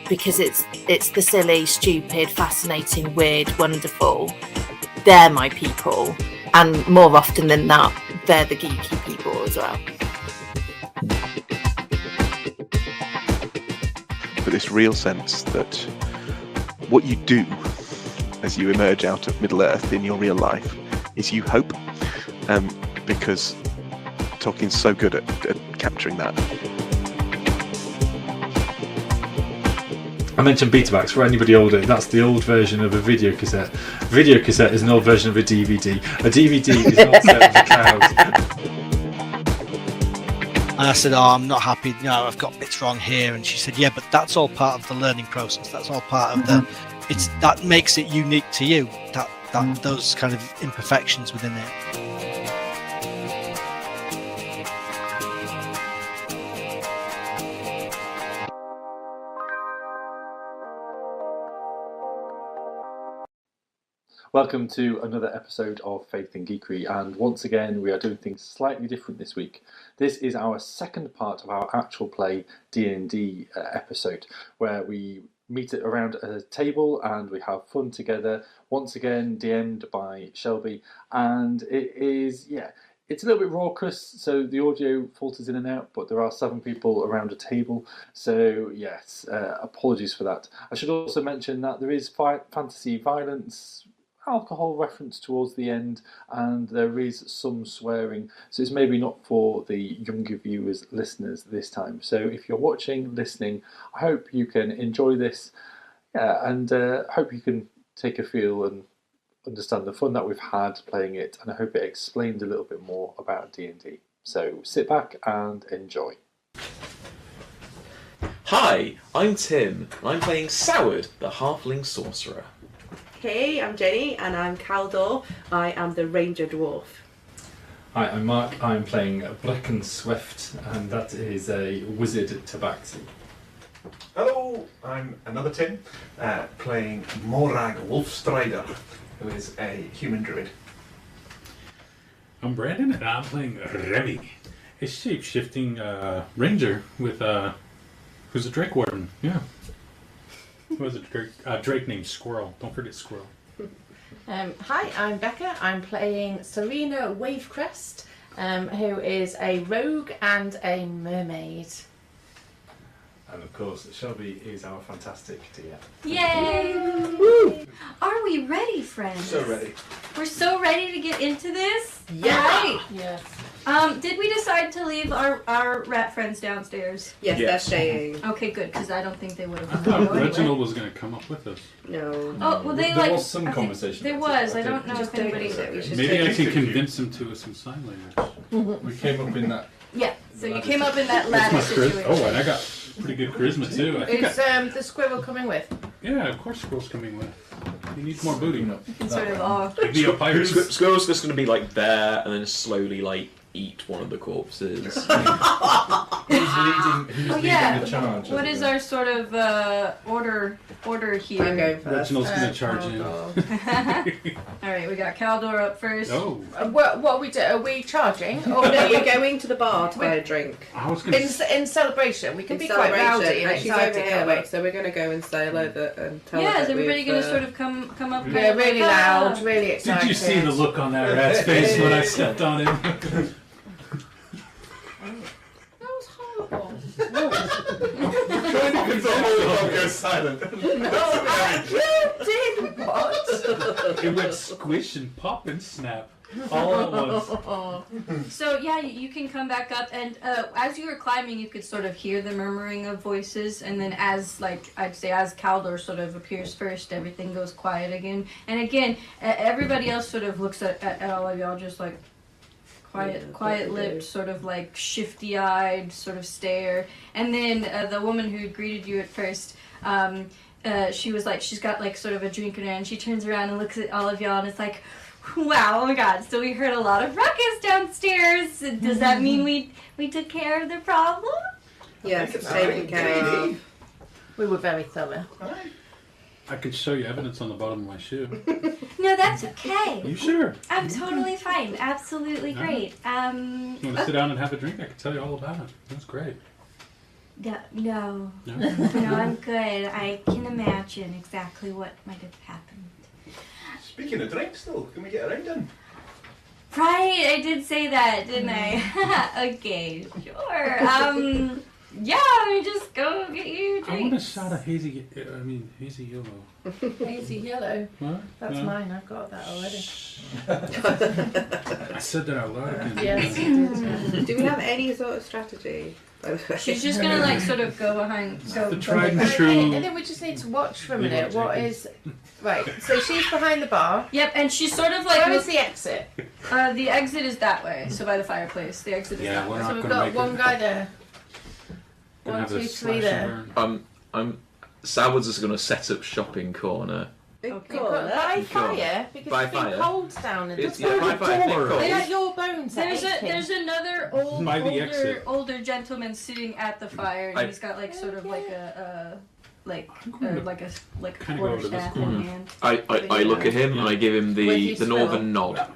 because it's the silly, stupid, fascinating, weird, wonderful. They're my people, and more often than not, they're the geeky people as well. But this real sense that what you do as you emerge out of Middle Earth in your real life is you hope, because Tolkien's so good at capturing that. I mentioned Betamax. For anybody older, that's the old version of a video cassette. A video cassette is an old version of a DVD. A DVD is an old set of a cloud. And I said, I'm not happy, I've got bits wrong here. And she said, yeah, but that's all part of the learning process. That's all part of that makes it unique to you, that those kind of imperfections within it. Welcome to another episode of Faith Geekery, and once again we are doing things slightly different this week. This is our second part of our actual play D&D episode, where we meet around a table and we have fun together, once again DM'd by Shelby, and it's a little bit raucous, so the audio falters in and out, but there are 7 people around a table, so yes, apologies for that. I should also mention that there is fantasy violence, alcohol reference towards the end, and there is some swearing, so it's maybe not for the younger viewers, listeners this time. So if you're watching, listening, I hope you can enjoy this, and hope you can take a feel and understand the fun that we've had playing it, and I hope it explained a little bit more about D&D. So sit back and enjoy. Hi, I'm Tim, and I'm playing Soward, the Halfling Sorcerer. Hey, I'm Jenny, and I'm Caldor. I am the Ranger Dwarf. Hi, I'm Mark. I'm playing Blacken Swift, and that is a wizard tabaxi. Hello, I'm another Tim, playing Morag Wolfstrider, who is a human druid. I'm Brandon, and I'm playing Remy, a shape-shifting ranger with who's a Drake Warden. Yeah. Who was a Drake named Squirrel. Don't forget Squirrel. Hi, I'm Becca. I'm playing Serena Wavecrest, who is a rogue and a mermaid. And of course, Shelby is our fantastic DM. Yay! Woo! Are we ready, friends? So ready. We're so ready to get into this? Yeah! Right. Yes. Did we decide to leave our rat friends downstairs? Yes, they're staying. Okay, good, because I don't think they would I have. thought Reginald was going to come up with us. No. Oh, well, they There was some conversation. There about was. it, I don't know Just if anybody. don't do it. Maybe I can convince him to some sign language. We came up in that. Yeah. So you came up in that That's ladder my charisma. situation. Oh, and I got pretty good charisma too. I think Is the squirrel coming with? yeah, of course Squirrel's coming with. He needs more booty. No, Sort of awe. Be a pirate. Squirrel's just going to be like there and then slowly eat one of the corpses. Who's leading the charge? What is our sort of order here? I'm going first. Reginald's going to charge in. All right, we got Caldor up first. Oh, What are we doing? Are we charging? Oh no, we're going to the bar to buy a drink. I was going to. In celebration, we can In be quite rowdy and and she's over excited, here, can't we? so we're going to go and say hello and tell her Yeah, is that everybody we've, going to sort of come up? Yeah, really loud, really Did excited. you see the look on that rat's face when I stepped on him? That was horrible. Go silent. It went squish and pop and snap all at once. So yeah, you can come back up, and as you were climbing, you could sort of hear the murmuring of voices, and then as Caldor sort of appears first, everything goes quiet again. And again, everybody else sort of looks at all of y'all just like quiet lipped, sort of like shifty-eyed sort of stare. And then the woman who greeted you at first, she was like, she's got like sort of a drink in her, and she turns around and looks at all of y'all, and it's like, wow, oh my god, so we heard a lot of ruckus downstairs. Does that mean we took care of the problem? Yes, it's taken care of. We were very thorough. I could show you evidence on the bottom of my shoe. No, that's okay. You sure? I'm totally fine. Absolutely great. You want to sit down and have a drink? I can tell you all about it. That's great. No, No? no, I'm good. I can imagine exactly what might have happened. Speaking of drinks, though, can we get a round in? Right, I did say that, didn't I? Okay, sure. Yeah, let me just go get you I want a drinks. shot of hazy yellow. Hazy yellow. What? That's No? mine. I've got that already. I said that out loud again. Yes, you did. Do we have any sort of strategy? By the way? She's just gonna like sort of go behind. The tried and I true. think we just need to watch for a You minute. want What Jenkins? is right? So she's behind the bar. Yep, and she's sort of like. Where is the exit? The exit is that way, so by the fireplace. The exit is Yeah, that we're way. not So we've gonna got make one it. guy there. Gonna 1, have a 2, 3 slash there. and burn. Salwood's is going to set up shopping corner. Big Okay. corner. By Big corner. fire because By it's been fire. cold down and It's, just yeah, by fire, door. cold. they are your bones. There's another By the exit. older gentleman sitting at the fire, and I- he's got like sort of like a like I'm going to like a kinda go over to this quarterstaff in corner. hand. I look at him and I give him With the your northern nod.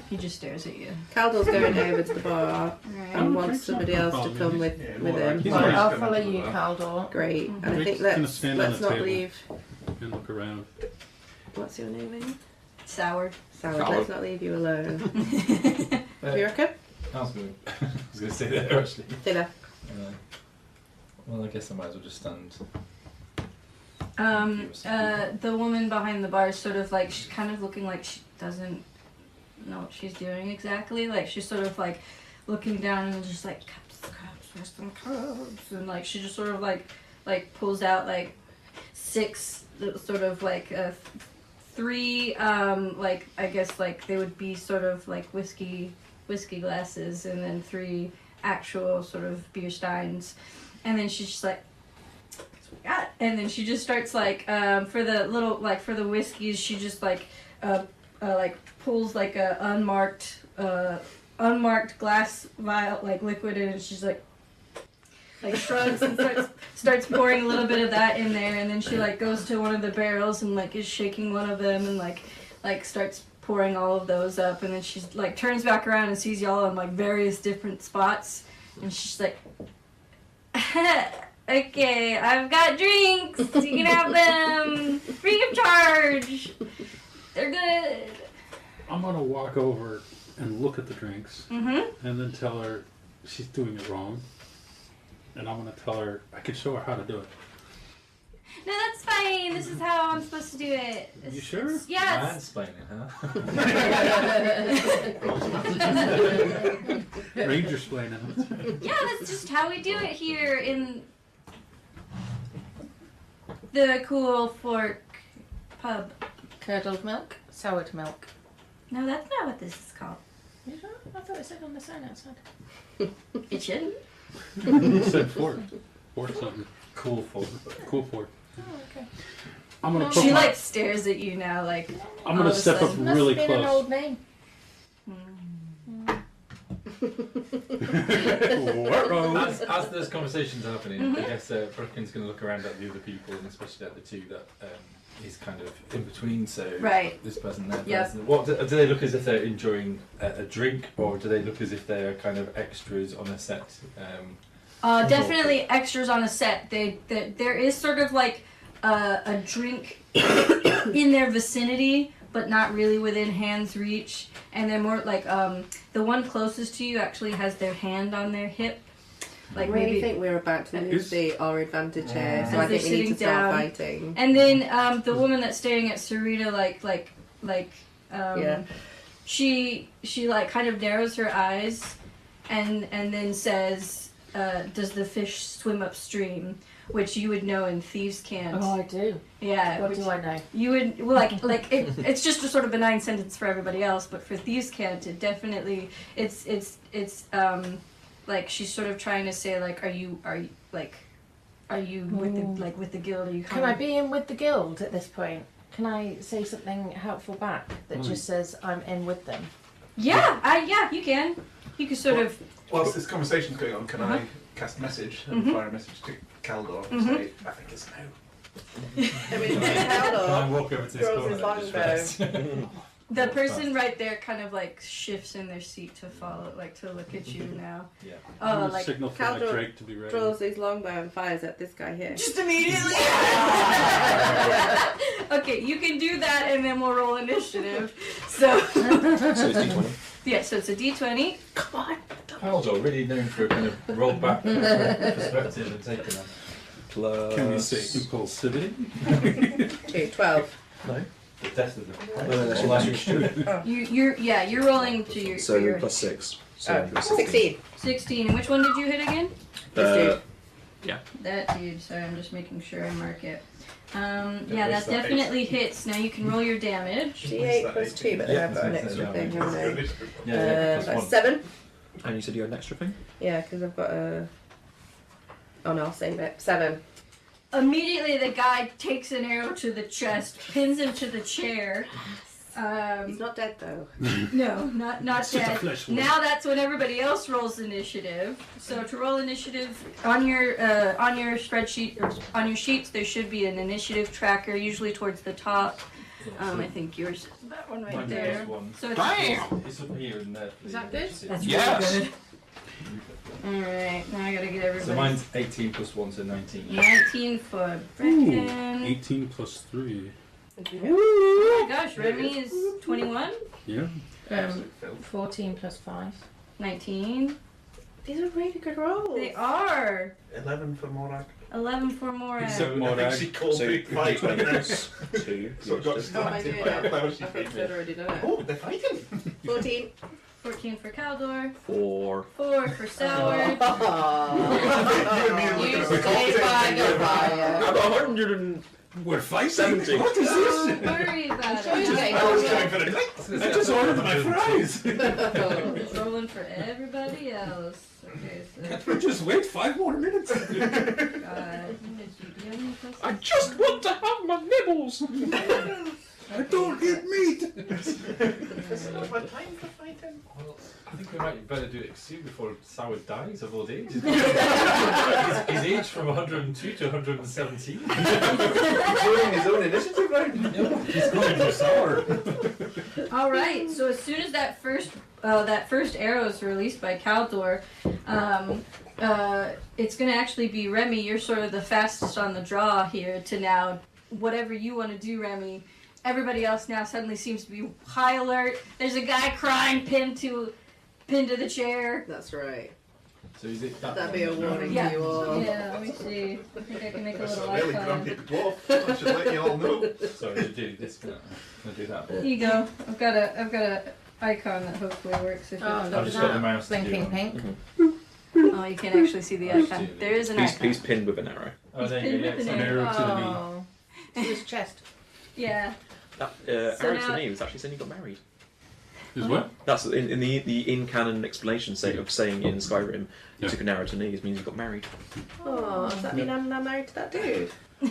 He just stares at you. Caldor's going over to the bar Alright. and wants somebody else to come with him. He's Right, already I'll come follow into the you, bar. Caldor. Great. And I Drake's think gonna let's stand on the not table. leave. And look around. What's your name again? Sour. Salad. Salad. Let's not leave you alone. Do you reckon? I was going to say that actually. Stay there. Well, I guess I might as well just stand. The woman behind the bar is sort of like she's kind of looking like she doesn't know what she's doing exactly. Like she's sort of like looking down and just like cups, where's some cups? And like she just sort of like pulls out like 6 sort of like 3 like I guess like they would be sort of like whiskey glasses, and then 3 actual sort of beer steins, and then she's just like. And then she just starts like for the little like for the whiskeys she just like pulls like a unmarked glass vial like liquid in, and she's like shrugs and starts pouring a little bit of that in there, and then she like goes to one of the barrels and like is shaking one of them and like starts pouring all of those up, and then she's like turns back around and sees y'all in like various different spots, and she's like okay, I've got drinks. You can have them free of charge. They're good. I'm going to walk over and look at the drinks Mm-hmm. and then tell her she's doing it wrong. And I'm going to tell her I can show her how to do it. No, that's fine. This is how I'm supposed to do it. You sure? Yes. Mansplaining, huh? Ranger splaining. Yeah, that's just how we do it here in the Cool Fork pub. Curdled milk, soured milk. No, that's not what this is called. You sure? I thought it said on the sign outside. It shouldn't. It said Fort. Fort something. Cool for. Cool Fort. Oh, okay. I'm going to put She my, like stares at you now, like. I'm all going of to a step up sudden. really Must have been an close. old name. As there's conversations happening, I guess Brooklyn's going to look around at the other people, and especially at the 2 that he's kind of in between. So Right. this person, that Yep. person. What do they look as if they're enjoying a drink, or do they look as if they're kind of extras on a set? Definitely extras on a set. There is sort of like a drink in their vicinity, but not really within hand's reach. And they're more like the one closest to you actually has their hand on their hip. I really think we're about to lose our advantage here, so As I think we they're need to sitting start down. fighting. And then the woman that's staring at Sarita she like kind of narrows her eyes and then says, does the fish swim upstream? Which you would know in Thieves' Cant. Oh, I do. Yeah. What which do I know? You would like it's just a sort of benign sentence for everybody else, but for Thieves' Cant, it definitely it's like she's sort of trying to say like, are you with the with the guild? Are you Can I be in with the guild at this point? Can I say something helpful back that just says I'm in with them? Yeah, you can. You can sort of. Whilst this conversation's going on, can I cast message and fire a message to Caldor and say, I think it's no. I mean, Caldor I walk over to this throws corner his and just longbow. The person right there kind of like shifts in their seat to follow, like to look at you now. Yeah. Oh, like signal for my Caldor Drake to be ready. draws his longbow and fires at this guy here. just immediately. Okay, you can do that, and then we'll roll initiative. So. So it's D20. Yeah, so it's a D20. Come on. Caldor, really known for a kind of roll back perspective and taking them. Plus. Can we say impulsivity? 2, 12. No. The test of Oh. You're rolling to your. So your plus 6. So Oh, 16. 16. And which one did you hit again? This dude. Yeah. That dude. Sorry, I'm just making sure I mark it. Yeah, what's that that? definitely hits. Now you can roll your damage. D8 plus 2, but then I've got an extra thing, haven't I? Yeah, That's 7. And you said you had an extra thing? Yeah, because I've got a... Oh no, I'll save it. 7. Immediately, the guy takes an arrow to the chest, pins him to the chair. He's not dead though. No, not It's just a dead. flesh wound. Now that's when everybody else rolls initiative. So to roll initiative on your spreadsheet or on your sheets, there should be an initiative tracker, usually towards the top. I think yours is that one right there. So it's It's up here in there. Is that good? That's Yes. really good. All right, now I gotta get everybody. So mine's 18 plus 1, so 19. 19 for Brecken. 18 plus 3. Oh my gosh, Remy is 21. Yeah. 14 plus 5. 19. These are really good rolls. They are. 11 for Morag. 11 for Morag. So I think she called So me 5 D20 minutes. plus 2. So it got Oh, am I distracted doing by how it? clever I she thought made I'd me. already done it. Oh, they're fighting. 14. 14 for Caldor. 4. 4 for Sour. You stay by the fire. I'm 170. We're fighting. What is Don't worry about I was going for the drink. I just ordered my fries. it. Rolling for everybody else. Okay, so. Can't we just wait 5 more minutes? God. Do you have any questions? I just want to have my nibbles. I don't eat meat. There's not much time for fighting. Well, I think we might better do it soon before Sour dies of old age. He's aged from 102 to 117. He's doing his own initiative round. He's going for Sour. All right. So as soon as that first arrow is released by Caldor, it's going to actually be Remy. You're sort of the fastest on the draw here to now. Whatever you want to do, Remy. Everybody else now suddenly seems to be high alert. There's a guy crying, pinned to the chair. That's right. So is it that That'd be a one? warning Yeah. to you all. Yeah. Let me see. I think I can make a That's little a really icon. grumpy dwarf. I should let you all know. Sorry, to do this. Can I do that? Here you go. I've got a icon that hopefully works. If Oh, I've look just at got the that. mouse to do Blinking it. pink. Oh, you can actually see the icon. There is an icon. He's pinned with an arrow. Oh, there you Pinned go. Yeah, with it's an an arrow. arrow to the knee. Oh. To his chest. Yeah. That So arrow to now- the knee was actually saying he got married. Is what? That's in the in-canon explanation of saying in Skyrim, you Yeah. took an arrow to the knees means you got married. Oh, does that mean I'm now married to that dude? No,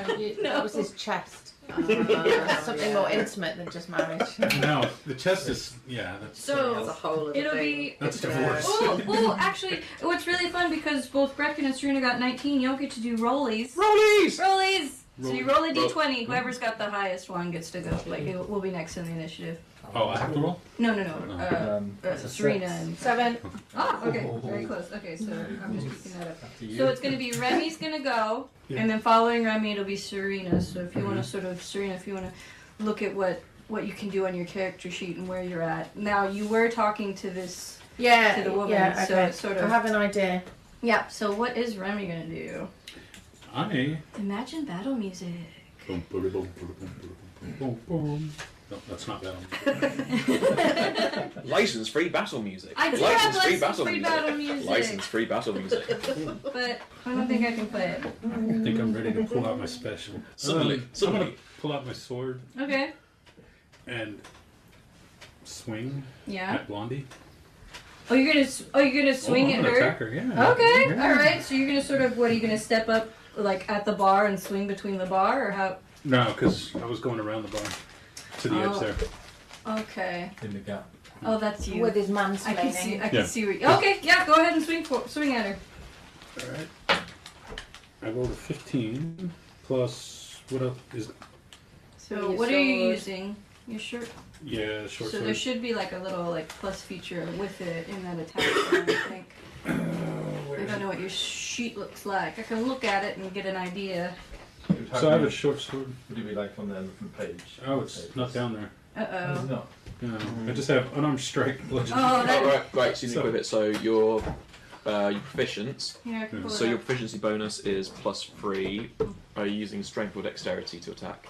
No. that was his chest. Something more intimate than just marriage. No, the chest is, yeah, that's... So- That's a whole other It'll thing. be. That's Good to divorce. know. Oh, actually, what's really fun because both Brecken and Serena got 19, you'll get to do rollies. Rollies! Rollies! So you roll a Roll. d20. Whoever's got the highest one gets to go. Like, it will be next in the initiative. Oh, I have to roll? No. That's a Serena six. and. 7. Ah, okay. Very close. Okay, so I'm just picking that up. After you. So it's going to be Remy's going to go, Yeah. and then following Remy, it'll be Serena. So if you want to sort of, Serena, if you want to look at what you can do on your character sheet and where you're at. Now, you were talking to this. Yeah, To the woman, yeah, so okay. it's sort of- I have an idea. Yeah, so what is Remy going to do? I... Imagine battle music. Boom, boom, boom, boom, boom, boom, boom, boom. No, that's not that one. License-free battle music. I do have license-free battle music. License-free battle music. But I don't think I can play it. I think I'm ready to pull out my special. Suddenly, I'm suddenly. gonna pull out my sword Okay. and swing Yeah. at Blondie. Oh, you're gonna swing I'm at gonna her. attack her, yeah. Okay. Yeah. All right. So you're gonna sort of what? Are you gonna step up like at the bar and swing between the bar, or how? No, because I was going around the bar to the Oh. edge there. Okay. In the gap. Oh, that's you. With his I can see. mansplaining. I can Yeah. see where. Okay. Yeah. Go ahead and swing at her. All right. I rolled a 15 plus what else is So Your what are you sword. using? Your shirt. Yeah, short So sword. there should be like a little like plus feature with it in that attachment, I think. I don't know what your sheet looks like. I can look at it and get an idea. So I have a short sword. Would it be like on the elephant page? Oh, it's not down there. Uh-oh. It's not. No, I just have unarmed strike. Bludgeoning. Oh, that... Right, so you can equip it. So your proficiency. Here, I can pull So it your up. proficiency bonus is +3. Are you using strength or dexterity to attack?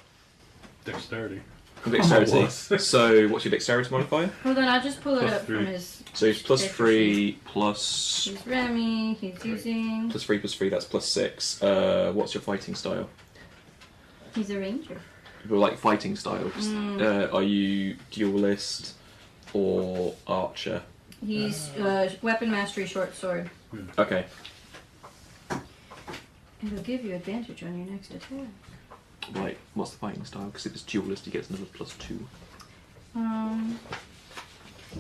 Dexterity. Dexterity. Oh, So what's your dexterity modifier? Hold on, I'll just pull it Plus up three. from his... So it's +3 plus He's Remy, he's using... +3 that's +6. What's your fighting style? He's a ranger. Well, like fighting style. Are you duelist or archer? He's weapon mastery short sword. Okay. It'll give you advantage on your next attack. Right. What's the fighting style? Because if it's duelist, he gets another +2.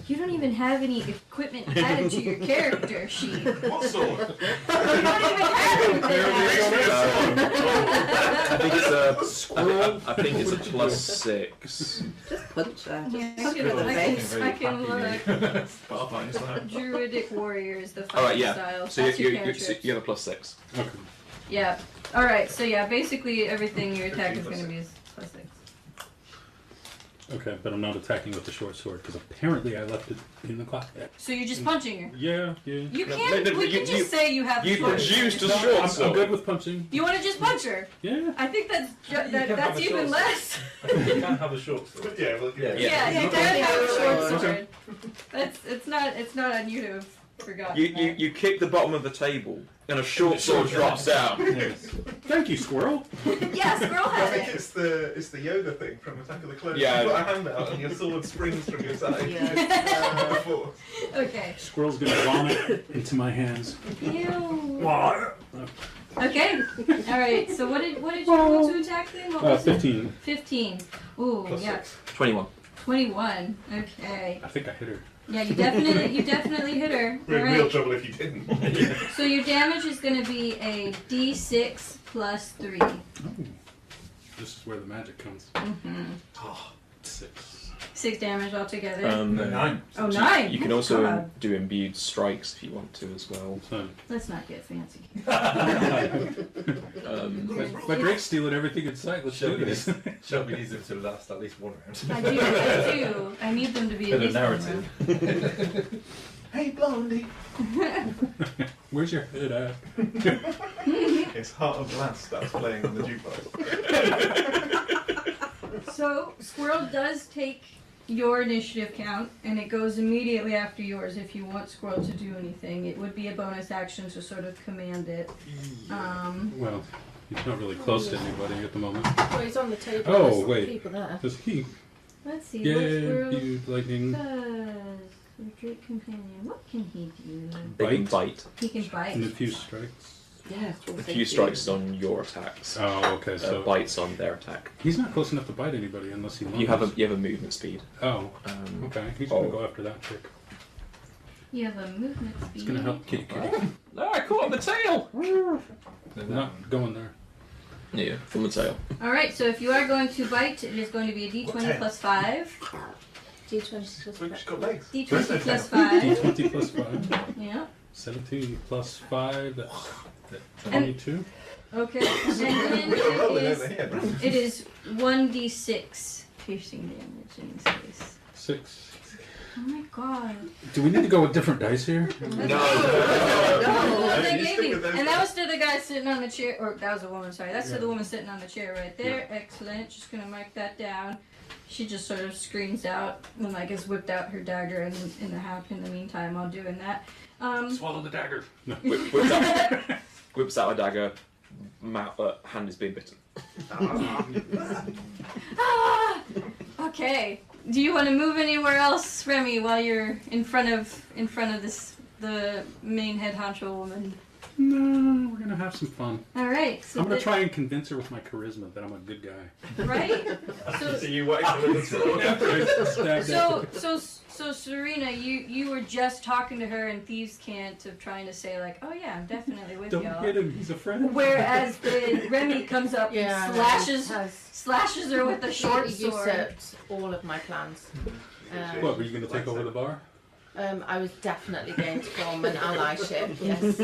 You don't even have any equipment added to your character sheet. What sword? You don't even have anything added. I think it's a squirrel. I think it's a +6. Just punch her. Yeah, Just punch her in the face. I can look. Fighting style. Druidic warrior is the fighting Alright, yeah. style. So That's your you cantrips. have a +6. Okay. Yeah. Alright, so yeah, basically everything your attack is going to be is +6. Okay, but I'm not attacking with the short sword because apparently I left it in the closet. So you're just punching her? Yeah. You can't, we can just say you have You short produced a sword. short I'm good with punching. You want to just punch her? Yeah. I think that's can have that's a even short less. You can't have a short sword. Yeah, well, yeah. Yeah, you can have a short sword. It's not on you to have forgotten that. You kick the bottom of the table and a short sword drops down. Yes. Thank you, squirrel. Yeah, squirrel I has think it. it's the Yoda thing from Attack of the Clones. Yeah. You put a hand out and your sword springs from your side. Yeah. Before. Okay. Squirrel's gonna vomit into my hands. Ew. What? Okay. All right. So what did you roll to attack then? What was it? 15. 15. Ooh, Plus yeah. 6. 21. 21. Okay. I think I hit her. Yeah, you definitely hit her. We're All in real right. trouble if you didn't. So your damage is going to be a D6 plus 3. Oh. This is where the magic comes. Mm-hmm. Oh, 6. 6 damage altogether. 9. Oh, 9. You can Oh, also God. do imbued strikes if you want to as well. So, Let's not get fancy. my Drake's stealing everything in sight. Let's do this. Shelby needs them to last at least one round. I do. I need them to be at For the least one narrative. Hey, Blondie. Where's your head at? It's Heart of Glass starts playing on the jukebox. So, Squirrel does take your initiative count, and it goes immediately after yours if you want Squirrel to do anything. It would be a bonus action to sort of command it. Well, he's not really close to anybody at the moment. Well, he's on the table. Oh, There's some wait. people there. Does he? Let's see. Yeah, what Squirrel you lightning. does. Your Drake companion. What can he do? They can bite. He can bite. And a few strikes. Yeah. A few strikes is on your attacks. Oh, okay. So Bites on their attack. he's not close enough to bite anybody unless he wants. You have a movement speed. Oh, okay. He's gonna go after that chick. You have a movement speed. It's gonna help Kitty Kitty. Ah, I caught on the tail! Not going there. Yeah, from the tail. Alright, so if you are going to bite, it is going to be a What d20 tail? plus 5. D20 plus We've 5. just got legs. D20 plus 5. D20 plus 5. Yeah. 17 plus 5. That's And- 22. Okay. And then We're rolling it over is, here. it is 1d6 piercing damage in this case. 6. Oh my god. Do we need to go with different dice here? That's No. what they You gave stick me. with those And that was to the guy sitting on the chair, or that was a woman, sorry. That's to Yeah. the woman sitting on the chair right there. Excellent. Just gonna mark that down. She just sort of screams out and I guess whipped out her dagger and in the meantime while doing that. Swallow the dagger. No. Whips out a dagger. Hand is being bitten. Ah! Okay. Do you want to move anywhere else, Remy, while you're in front of the main head honcho woman? No, we're gonna have some fun. All right. So I'm gonna try and convince her with my charisma that I'm a good guy. Right. So you wait till So Serena, you were just talking to her in Thieves' Cant of trying to say like, oh yeah, I'm definitely with Don't y'all. hit him. He's a friend. Whereas then Remy comes up and slashes her with a short sword. Usurped all of my plans. What, were you gonna take over the bar? I was definitely going to form an allyship, yes.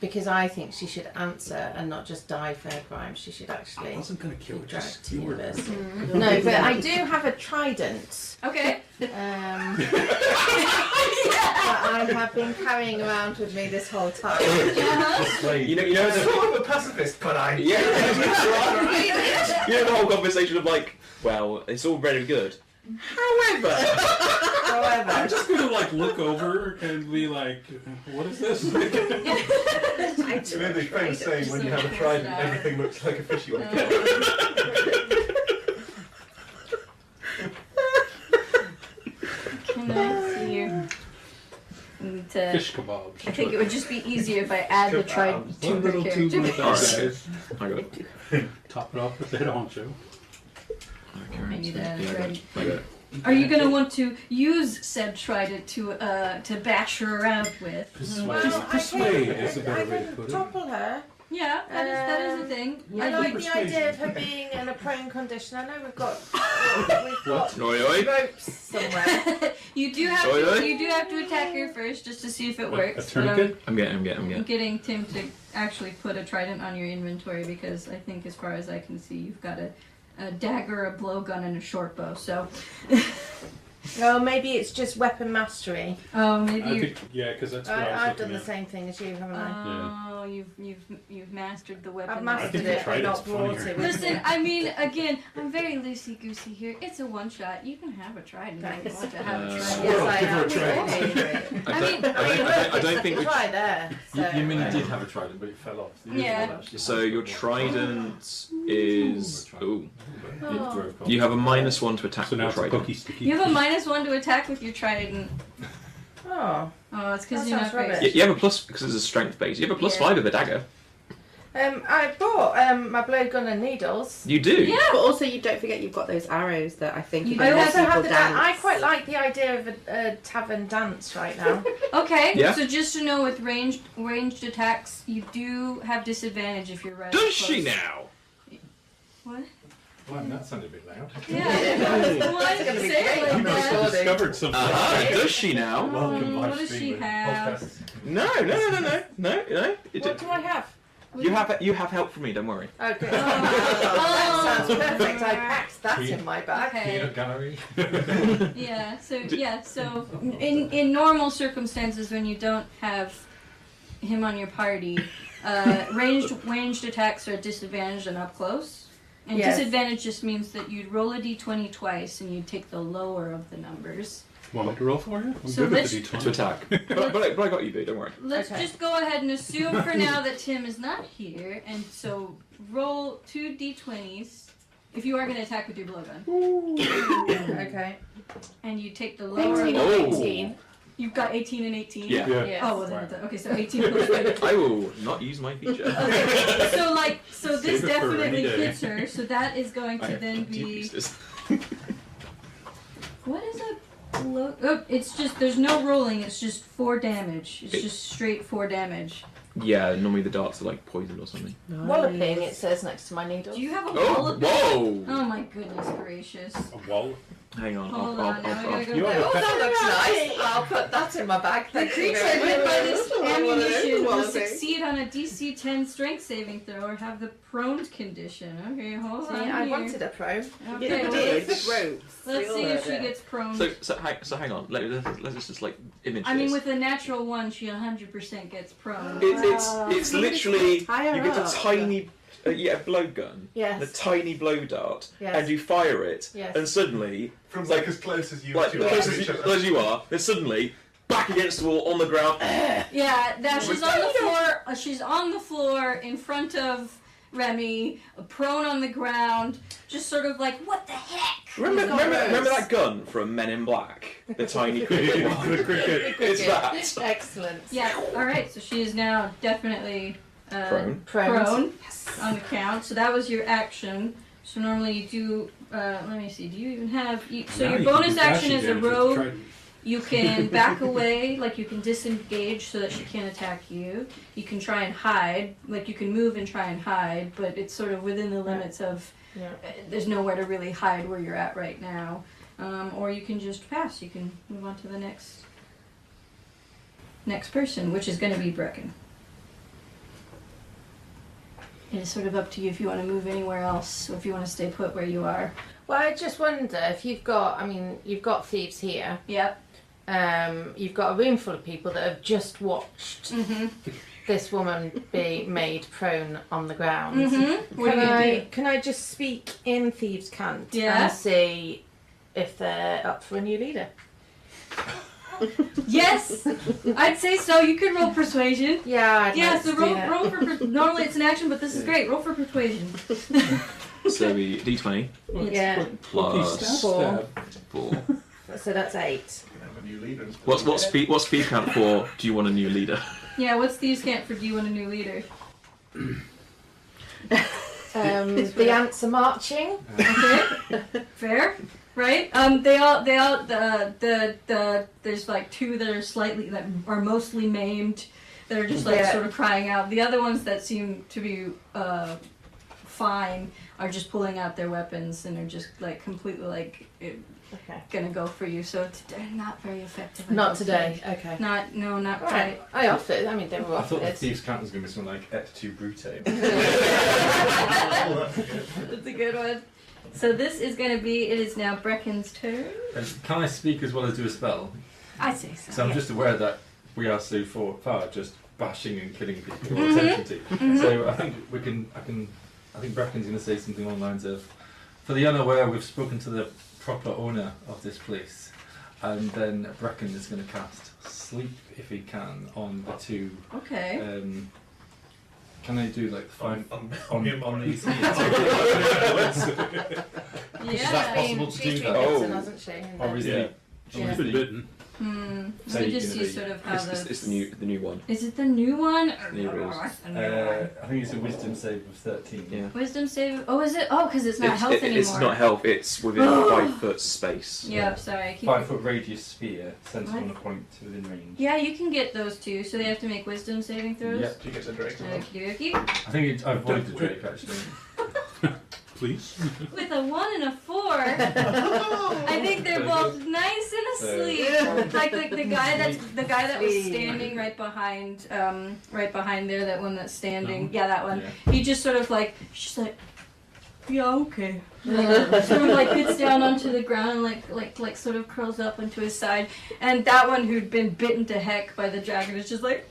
Because I think she should answer and not just die for her crime. She should actually I wasn't gonna kill her. dragged Just to you were. university. No, but I do have a trident. Okay. That I have been carrying around with me this whole time. You know, sort of a pacifist, but I. yeah. You know the whole conversation of like, well, it's all very good. However, I'm just gonna like look over and be like, what is this? You know the famous saying, when you have a trident, everything looks like a fishy one. Can I see you? Fish kebabs. I think it would just be easier if I add the trident to One her little two character. guys. I got it. Top it off with the head honcho. I need a Yeah, I got trident. it. I got it. Are you going to want to use said trident to bash her around with? Persuade is a better way to put it. Topple her. Yeah, that is a thing. I like the idea of her being in a prone condition. I know we've got Oi, oi. ropes somewhere. You do have Oi, oi. to attack her first just to see if it A works. tourniquet? I'm I'm getting. getting Tim to actually put a trident on your inventory because I think, as far as I can see, you've got a dagger, a blowgun, and a short bow. So, Oh, maybe it's just weapon mastery. oh, maybe I you. think, yeah, because that's what I was I've done looking the same thing as you, haven't I? Oh, you've mastered the weapon. I've I mastered think the it, but trident's not brought funnier. it with Listen, me. I mean, again, I'm very loosey goosey here. It's a one shot. You can have a trident if you want to have a trident. Yes, I Give her a am. trident. I don't think we. Try there. So. You mean you did have a trident, but it fell off. So you Yeah. didn't actually So have your it. trident is. Ooh. Oh. You have a -1 to attack So now with it's a your trident. cookie sticky. You have a -1 to attack with your trident. Oh. Oh, it's because That you're not sounds rubbish. great. You have a plus because it's a strength base. You have a +5 with a dagger. I bought my blowgun and needles. You do. Yeah. But also, you don't forget you've got those arrows that I think You you do I can also make have people the dance. I quite like the idea of a tavern dance right now. Okay. Yeah. So just to know, with ranged attacks, you do have disadvantage if you're right. Does close. she now? What? Well, that sounded a bit loud. Yeah. Why did you say it like You must have that? discovered something. Does she now? Welcome, what live does she streaming have? podcast. No. It What did- do I have? You have help from me. Don't worry. Oh, good. Oh. That sounds perfect. I packed that in my bag. Okay. Peanut gallery. Yeah. So in normal circumstances, when you don't have him on your party, ranged attacks are disadvantaged and up close. And Yes. disadvantage just means that you'd roll a d20 twice and you'd take the lower of the numbers. Want me to roll for you? I'm So good with let's- the To D20. attack. but I got you, boo. Don't worry. Let's Okay. just go ahead and assume for now that Tim is not here, and so roll 2 d20s if you are going to attack with your blowgun, Okay. and you take the lower. 18 Oh. or 18. You've got 18 and 18. Yeah. Yeah. Yes. Oh well, then okay. So 18 plus 5. I will not use my feature. Okay. So this Save it for a rainy definitely day. hits her. So that is going to Okay, then do you be. use this? What is a blow? Oh, it's just there's no rolling. It's just 4 damage. It's just straight 4 damage. Yeah, normally the darts are like poisoned or something. Walloping, it says next to my needle. Do you have a Oh, wallop? whoa! Oh my goodness gracious! A wall. Hang on. Hold on, now I gotta go You back. have Oh, that looks nice. I'll put that in my bag. The Thank you creature very hit much. by this ammunition will Walloping. succeed on a DC 10 strength saving throw or have the prone condition. Okay, hold See, on. I here. wanted a pro. Okay, You well, did. let's Ropes. let's see if she Real gets prone. So hang on. Let's just like image I mean, this. with a natural 1, she 100% gets prone. It's literally Tie her you get a up. tiny blowgun, Yes. a tiny blow dart, Yes. and you fire it, Yes. and suddenly, From like like as close as you like two the are closest to each you, other. close you are, then suddenly back against the wall on the ground. Yeah, now she's on the floor. She's on the floor in front of Remy prone on the ground, just sort of like, what the heck? Remember that gun from Men in Black? The tiny cricket one? It's that. Excellent. Yeah, alright, so she is now definitely Prone. On the count. So that was your action. So normally you do, let me see, do you even have, so your bonus action is a rogue. You can back away, like you can disengage so that she can't attack you. You can try and hide, like you can move and try and hide, but it's sort of within the limits of, there's nowhere to really hide where you're at right now. Or you can just pass. You can move on to the next person, which is going to be Brecken. It is sort of up to you if you want to move anywhere else, or if you want to stay put where you are. Well, I just wonder if you've got thieves here. Yep. You've got a room full of people that have just watched this woman be made prone on the ground. Can I just speak in thieves' cant and see if they're up for a new leader? Yes, I'd say so. You could roll persuasion. Yeah, so roll for normally it's an action, but this is great. Roll for persuasion. So we D20 Yeah. plus 4. 4. So that's 8. What's speed count for? Do you want a new leader? Yeah, what's thieves' cant for? Do you want a new leader? The ants are marching. Okay, fair. Right. There's like 2 that are mostly maimed, that are just like sort of crying out. The other ones that seem to be fine are just pulling out their weapons and are just like completely like gonna go for you. So they're not very effective. Not today. Okay. Not Right. quite. I offered. I mean, they were I thought the offered. thieves' count was going to be something like et tu brute. That's a good one. So this is going to be. It is now Brecken's turn. Can I speak as well as do a spell? I say so. So I'm just aware that we are so far just bashing and killing people or attempting to. So I think I think Brecken's going to say something along the lines of, for the unaware, we've spoken to the proper owner of this place, and then Brecken is going to cast Sleep if he can on the 2. Okay. Can I do like the 5 on these? Yeah. Is that possible to do that? Oh. Hasn't she? Obviously. She's been bitten. Let me just see sort of how It's the new one. Is it the new one? New rules. I think it's a wisdom save of 13. Yeah. Wisdom save. Oh, is it? Oh, because it's not health anymore. It's not health. It's within a 5 foot space. Yeah, sorry. I keep 5 foot radius sphere, centered on a point within range. Yeah, you can get those too. So they have to make wisdom saving throws. Yep. Do you get a Drake? Okey-dokey. I think I've avoided the Drake actually. Please. With a 1 and a 4, I think they're both nice and asleep. Like the guy that was standing right behind there, that one that's standing. Yeah, that one. Yeah. He just sort of like, she's like, yeah, okay. Sort of like gets down onto the ground and like sort of curls up onto his side. And that one who'd been bitten to heck by the dragon is just like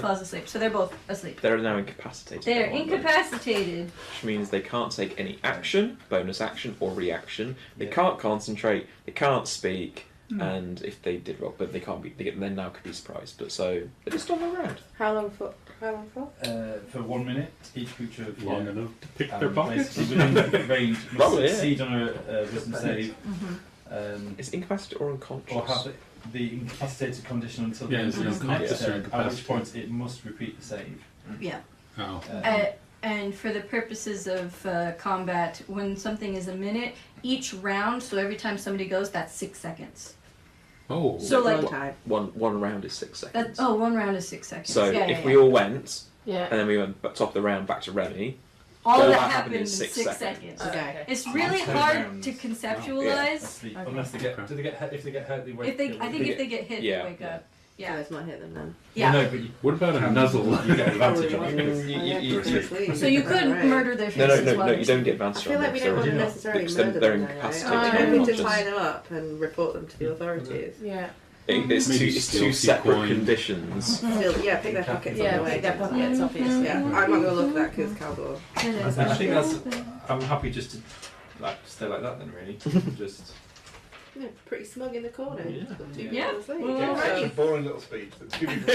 falls asleep. So they're both asleep. They're now incapacitated. They're aren't they? incapacitated. Which means they can't take any action, bonus action, or reaction. They can't concentrate. They can't speak. And if they did roll, but they can't be. They now could be surprised. But so they're just on the ground. How long for? For 1 minute, each creature of Long enough to pick their pockets. basically within range must Probably, succeed on a wisdom save. Is incapacitated or unconscious? Or have the incapacitated condition until the Yeah, end so of it's the not next just turn, at which incapacitated. point it must repeat the save. Yeah. Oh. And for the purposes of combat, when something is a minute, each round, so every time somebody goes, that's 6 seconds. Oh. So like one round is 6 seconds. that's, 1 round is 6 seconds. So if we all went, and then we went top of the round back to Remy, all that that happened happened in in 6 6 seconds. seconds. It's really hard to conceptualize. Asleep. Unless they get, do they get hurt? If they get hurt, they wake. If they get hit, Yeah. they wake up. Yeah. Let's not hit them then. Yeah. Well, no, but What about a nuzzle? you get advantage on it. So you could murder their No, faces no, while you they're don't get I advantage feel on like we them. don't want to They're- necessarily because murder they're them. though, incapacitated. right? Oh, I'm hoping to unconscious. tie them up and report them to the authorities. Yeah. It's Maybe two steal separate coin. conditions. Still, yeah, pick their pockets on Yeah, the way. pick their pockets, obviously. Yeah, I'm not going to look at that because Caldor. I think that's. I'm happy just to stay like that then, really. Just. pretty smug in the corner. Yeah. Got two Yeah. people asleep. Well, Yeah, alright. such a boring little speech. That two people.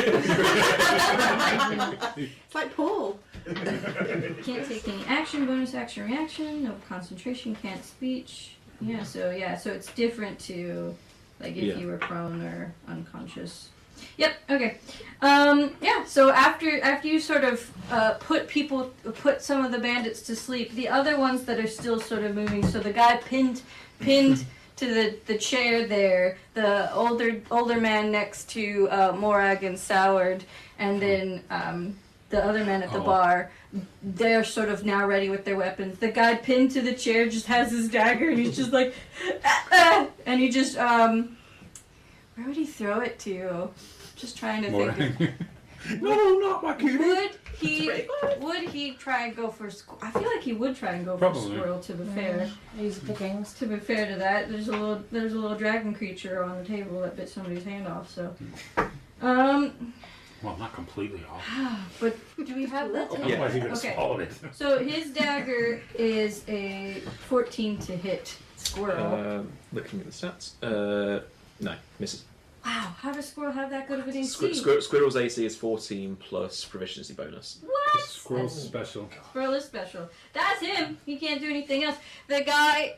It's like Paul. Can't take any action, bonus action, reaction. No concentration, can't speech. Yeah. So it's different to like if Yeah. you were prone or unconscious. Yep. Okay. Yeah. So after you sort of put some of the bandits to sleep, the other ones that are still sort of moving. So the guy pinned to the chair there, the older man next to Morag and Sourd, and then the other man at the bar. They're sort of now ready with their weapons. The guy pinned to the chair just has his dagger, and he's just like, and he just where would he throw it to? Just trying to think. No, not my kitty. Would he try and go for? I feel like he would try and go Probably. for squirrel. To be fair, Use pickings. to be fair to that, there's a little dragon creature on the table that bit somebody's hand off. So, Well, not completely off. but do we have that? Yeah. Otherwise, he would have Okay. swallowed it. So his dagger is a 14 to hit squirrel. Looking at the stats. No, misses. Wow, how does squirrel have that good of an AC? Squirrel's AC is 14 plus proficiency bonus. What? Squirrel's special. Squirrel is special. That's him. He can't do anything else. The guy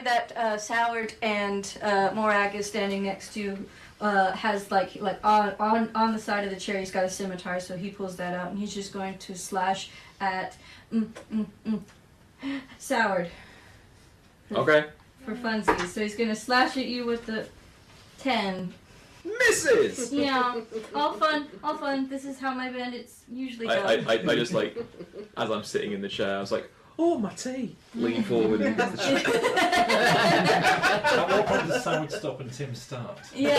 that Sourd and Morag is standing next to has like on the side of the chair. He's got a scimitar, so he pulls that out and he's just going to slash at Sourd. Okay. For funsies. So he's gonna slash at you with the 10. Misses! Yeah, all fun. This is how my bandits usually go. I just like, as I'm sitting in the chair, I was like, oh, my tea! Lean forward and get the chair. At what point does Sam stop and Tim start? Yeah.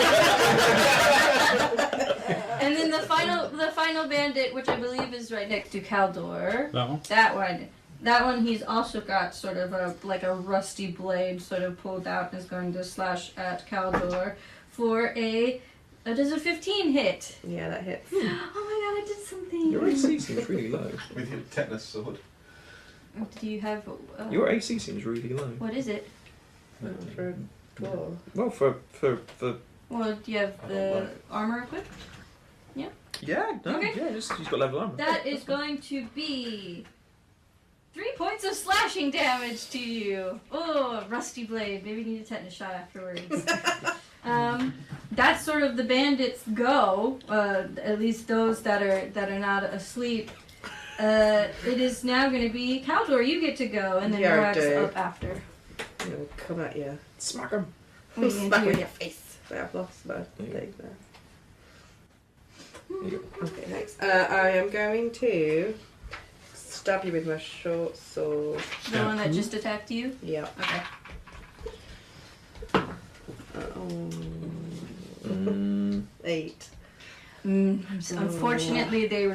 And then the final bandit, which I believe is right next to Caldor. That one? That one, he's also got sort of a rusty blade sort of pulled out and is going to slash at Caldor for does a 15 hit? Yeah, that hits. Oh my god, I did something. Your AC seems really low. With your tetanus sword. Do you have... Your AC seems really low. What is it? For a dwarf. Well, for Well, do you have the armor equipped? yeah, Okay. she's got level armor. That is going to be 3 points of slashing damage to you. Oh, rusty blade. Maybe you need a tetanus shot afterwards. That's sort of the bandits go. At least those that are not asleep. It is now going to be Caldor. You get to go, and then Yeah, Morag's dude. up after. I'm gonna come at you. Smack him. What are you Smack gonna in do? your face. Wait, I've lost my leg there. There you Okay, next. I am going to stab you with my short sword. The one that just attacked you. Yeah. Okay. Mm. 8. Unfortunately, they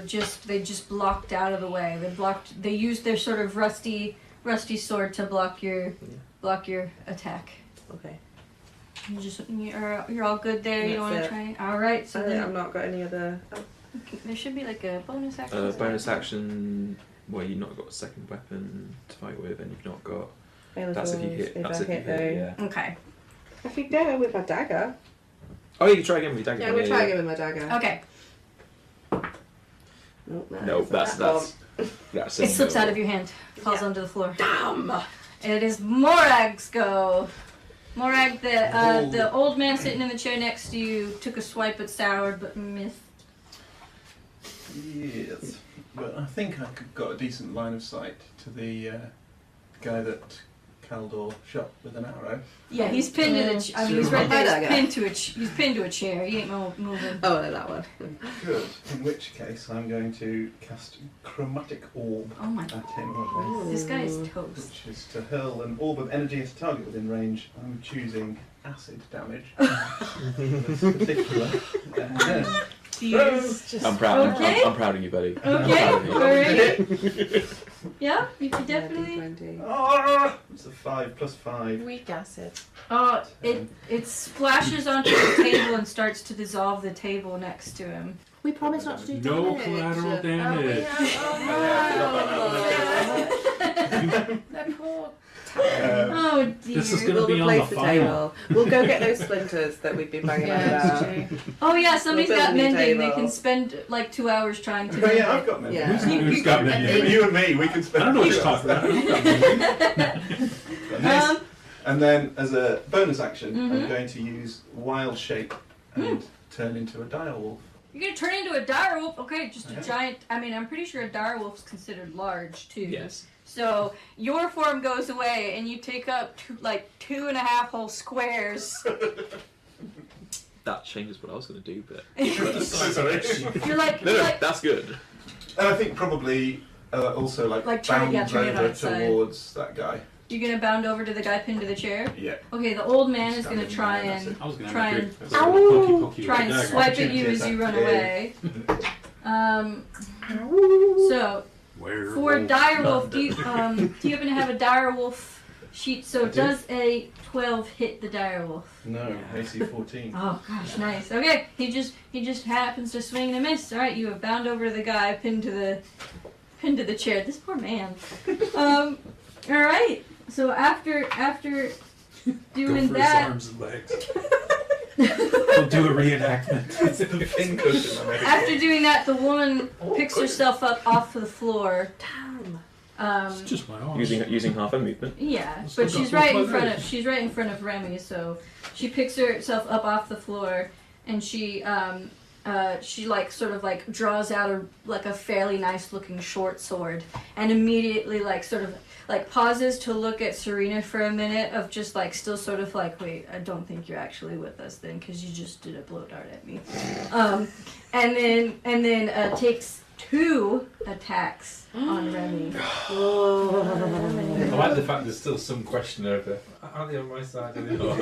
just blocked out of the way. They used their sort of rusty sword to block your attack. Okay. You're all good there. You don't want to That's try. All right. So then I've not got any other. Oh. there should be like a bonus action. Bonus action. Well, you've not got a second weapon to fight with, and you've not got. Fail That's if you those hit. if That's I if you hit hit. though. Yeah. Okay. If you go with my dagger. Oh, you can try again with your dagger. Yeah, I'm gonna try again with my dagger. Okay. Nope, No, that's one. that's. It slips out of your hand. Falls onto the floor. Damn! It is Morag's go. Morag, the old man sitting in the chair next to you, took a swipe at Sourd but missed. Yes, but I think I got a decent line of sight to the guy that Caldor shot with an arrow. Yeah, he's pinned to the. He's right Hi, that there. guy. He's pinned to a chair. He ain't moving. Oh, no, that one. Good. In which case, I'm going to cast Chromatic Orb Oh my at god. him, This guy is toast. which is to hurl an orb of energy at a target within range. I'm choosing acid damage. This particular. I'm proud. Okay. I'm proud of you, buddy. Okay, alright. Yeah, you can definitely. 20. It's a 5 plus 5. Weak acid. Oh, it splashes onto the table and starts to dissolve the table next to him. We promised not to do No damage. collateral damage. The poor so tired. Oh dear. This is gonna We'll be on replace the the final. table. We'll go get those splinters that we've been banging on about. Oh yeah, somebody's We'll build got a new mending. They table. can spend like 2 hours trying to. Oh, mend yeah, I've it. got many. Yeah. Who's got many? You and me, we can spend. I don't know what you're 2 hours talking about. there. Nice. Um, And then, as a bonus action, Mhm. I'm going to use wild shape and turn into a direwolf. You're gonna turn into a direwolf? Okay, just a Yeah. giant. I mean, I'm pretty sure a direwolf's considered large too. Yes. So your form goes away, and you take up 2.5 whole squares. That changes what I was going to do, but Sorry. You're like, no, you're like that's good. And I think probably also like turn bound it over outside. towards that guy. you're gonna bound over to the guy pinned to the chair. Yeah. Okay, the old man is gonna Standing try there, and that's I was gonna try have a and great pokey try and with a dagger. swipe at you as you run away. So Werewolf for direwolf, thunder. do you happen to have a direwolf sheet? So I do. does a 12 hit the direwolf? No, AC 14. Oh gosh, nice. Okay, he just happens to swing and a miss. All right, you have bound over the guy pinned to the chair. This poor man. All right. So after Go doing for that, his arms and legs. We'll do a reenactment. Pin cushion on everything. after doing that, the woman picks herself up off the floor. It's just my arms. Using half a movement. Yeah, Let's but look she's up right my in front legs. of Remy, so she picks herself up off the floor and she like sort of like draws out a fairly nice looking short sword and immediately like sort of like pauses to look at Serena for a minute of just like still sort of like, wait, I don't think you're actually with us then because you just did a blow dart at me, and then takes 2 attacks on Remy. I like the fact there's still some question over. Are they on my side? Are they not?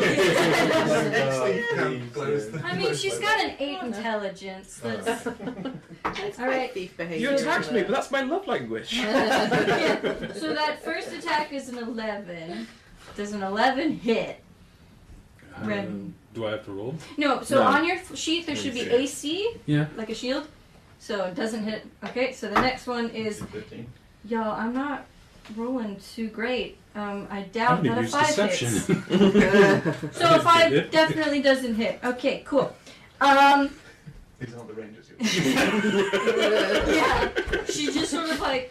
I mean, she's got an 8 intelligence. That's It's all right. thief behaviour. You attacked me, but that's my love language. So that first attack is an 11. Does an 11 hit? Remy. Do I have to roll? No. So No. on your sheet there should be AC, Yeah. like a shield. So it doesn't hit. Okay. So the next one is 15. y'all. I'm not rolling too great. I I'm doubt gonna that a use 5 deception. hits. So a 5 definitely doesn't hit. Okay. Cool. These aren't the rangers. Yeah, she just sort of like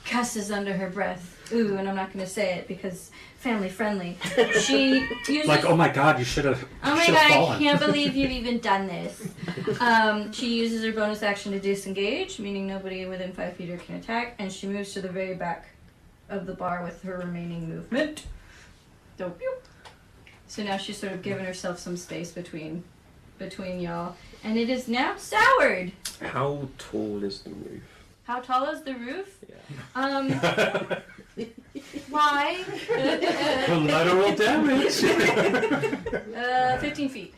cusses under her breath. Ooh, and I'm not going to say it because family friendly. She uses. Like, oh my god, you should have. Oh my should god, have I fallen. can't believe you've even done this. She uses her bonus action to disengage, meaning nobody within 5 feet of her can attack, and she moves to the very back of the bar with her remaining movement. Dope. So now she's sort of given herself some space between y'all, and it is now soured. How tall is the roof? How tall is the roof? Yeah. Why? Collateral damage. 15 feet.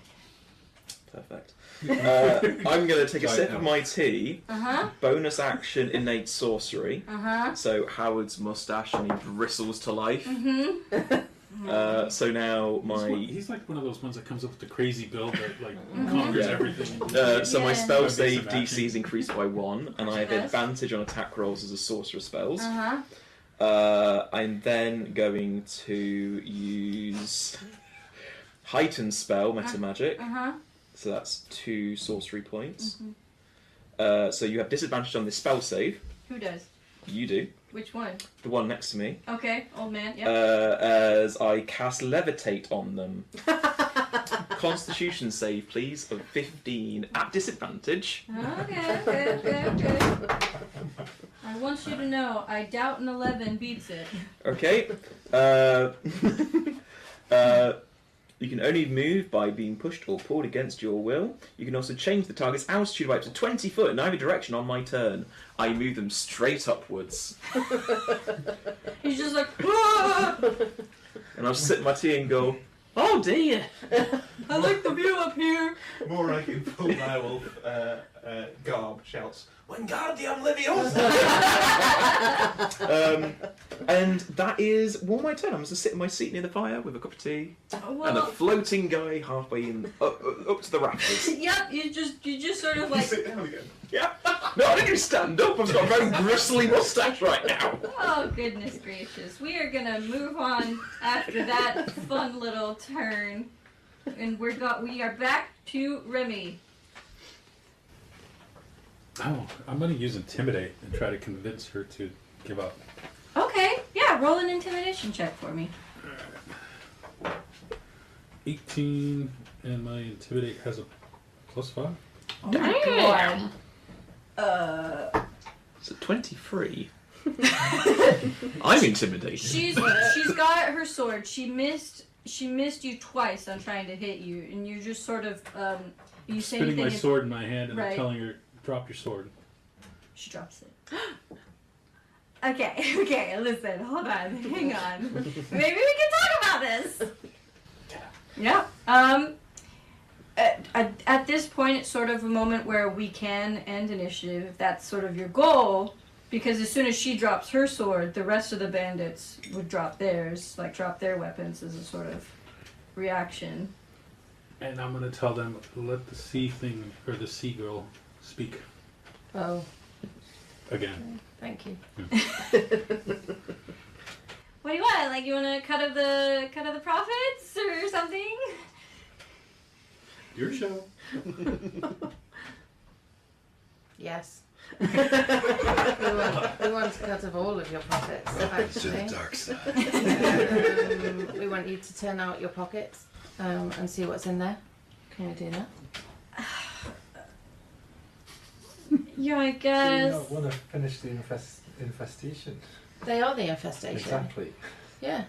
Perfect. I'm going to take a sip of my tea. Uh-huh. Bonus action, innate sorcery. Uh-huh. So Howard's mustache and he bristles to life. Mm-hmm. So now He's like one of those ones that comes up with the crazy build that like Mhm. conquers Yeah. everything. So my spell Yeah. save Imagine. DC is increased by 1, and I have Yes. advantage on attack rolls as a sorcerer spells. Uh-huh. I'm then going to use heightened spell, meta magic. Uh-huh. So that's 2 sorcery points. Mm-hmm. So you have disadvantage on this spell save. Who does? You do. Which one? The one next to me. Okay, old man. Yep. As I cast levitate on them. Constitution save, please, of 15 at disadvantage. Okay. I want you to know, I doubt an 11 beats it. Okay. You can only move by being pushed or pulled against your will. You can also change the target's altitude by up to 20 foot in either direction on my turn. I move them straight upwards. He's just like, "Ah!" And I'll sip my tea and go, oh dear. I like the view up here. More like in full direwolf garb shouts, Wingardium Leviosa! And that is all my turn. I'm just sitting in my seat near the fire with a cup of tea and a Well, floating guy halfway in up to the rafters. yep, you just sort of like, Sit down again. Yeah. No, I didn't stand up. I've got a very bristly mustache right now. oh goodness gracious. We are gonna move on after that fun little turn. And we are back to Remy. Oh, I'm going to use Intimidate and try to convince her to give up. Okay, yeah, roll an intimidation check for me. 18, and my Intimidate has a +5. Oh my god. So 23. I'm intimidated. She's got her sword. She missed you twice on trying to hit you, and you're just sort of you say Spinning anything my sword in my hand and I'm Right. telling her, drop your sword. She drops it. Okay, listen, hold on, hang on. Maybe we can talk about this. Yeah. At this point, it's sort of a moment where we can end initiative, if that's sort of your goal, because as soon as she drops her sword, the rest of the bandits would drop theirs, like drop their weapons as a sort of reaction. And I'm going to tell them, let the sea thing, or the seagull, speak Oh, again. thank you. What do you want? Like, you want a cut of the profits or something? Your show. Yes. we want a cut of all of your profits, actually. dark side. We want you to turn out your pockets and see what's in there. Can we do that? Yeah, I Do guess. you not want to finish the infestation? They are the infestation. Exactly. Yeah.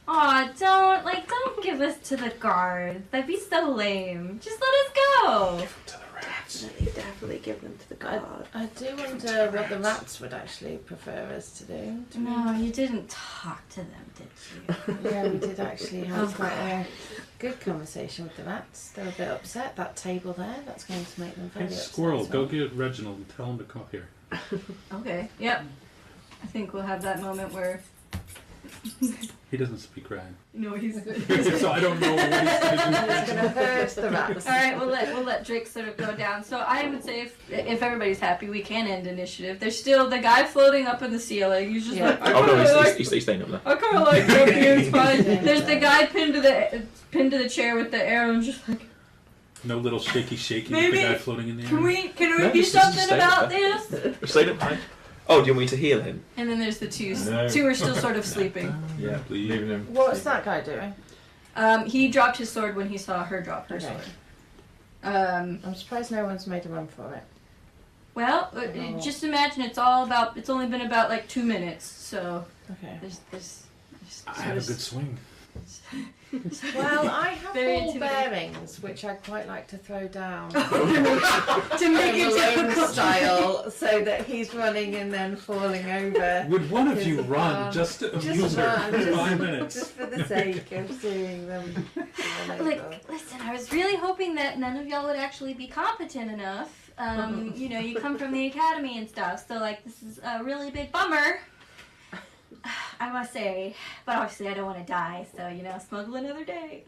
Aw, don't give us to the guards. That'd be so lame. Just let us go. Definitely give them to the guard. I do wonder what the rats would actually prefer us to do. No, you didn't talk to them, did you? Yeah, we did actually have quite a good conversation with the rats. They're a bit upset. That table there, that's going to make them very Hey, upset. Squirrel, as go well. get Reginald and tell him to come up here. Okay, yep. I think we'll have that moment where... He doesn't speak Ryan. No, he's... So I don't know what he's He's going gonna hurt the rats. Alright, we'll let Drake sort of go down. So I would say if everybody's happy, we can end initiative. There's still the guy floating up in the ceiling. He's just like, I Oh no, kinda like, he's staying up there. I kind of like Remy, it's fine. There's the guy pinned to the chair with the arrow and just like, No little shaky with Maybe- the guy floating in the air. can we No, do just something stay about up there. this? Staying up high. Oh, do you want me to heal him? And then there's the two. No. Two are still sort of sleeping. Yeah, Please. leaving him. What's that guy doing? He dropped his sword when he saw her drop her Okay. sword. I'm surprised no one's made a run for it. Well, just imagine it's only been about like 2 minutes, so Okay. there's I have a good swing. Well, I have Very ball intimidating. bearings, which I'd quite like to throw down. to make it Malone difficult. style, so that he's running and then falling over. Would one of His you run arm. just to Just amuse her run, for just- 5 minutes? Just for the sake of seeing them. fall Like, over. listen, I was really hoping that none of y'all would actually be competent enough. You know, you come from the academy and stuff, so like this is a really big bummer. I must say, but obviously I don't want to die, so you know, smuggle another day.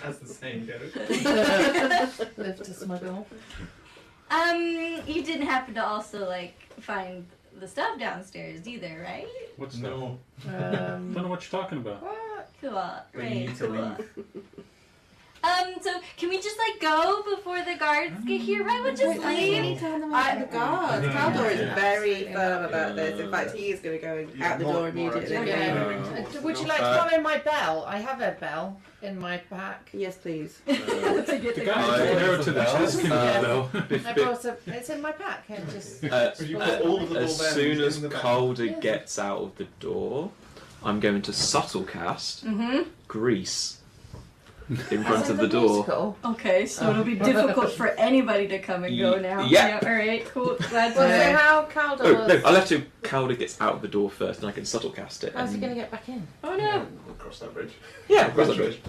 As the saying goes. Live to smuggle. You didn't happen to also like find the stuff downstairs either, right? What's No. Don't know what you're talking about. What? Cool. But Right. you need to cool. leave. So can we just like go before the guards get here? Right? We'll just leave. The guard. No, Caldor is yeah. very firm about this. In fact, he is going to go out the door immediately. Okay. Would you like to follow my bell? I have a bell in my pack. Yes, please. The guy is narrow to the chest Yeah. though. I brought a. It's in my pack. I just. You put all of the As ball bearings soon as in the bag. Calder gets out of the door, I'm going to subtle cast grease in front As of in the door. musical? Okay, so it'll be difficult for anybody to come and go now. Yeah. All right. Cool. Glad to Well, know. so how Calder Oh, no, was? I'll have to. Calder gets out of the door first, and I can subtle cast it. How's he and- going to get back in? Oh no. We'll cross that bridge. Yeah, cross that bridge.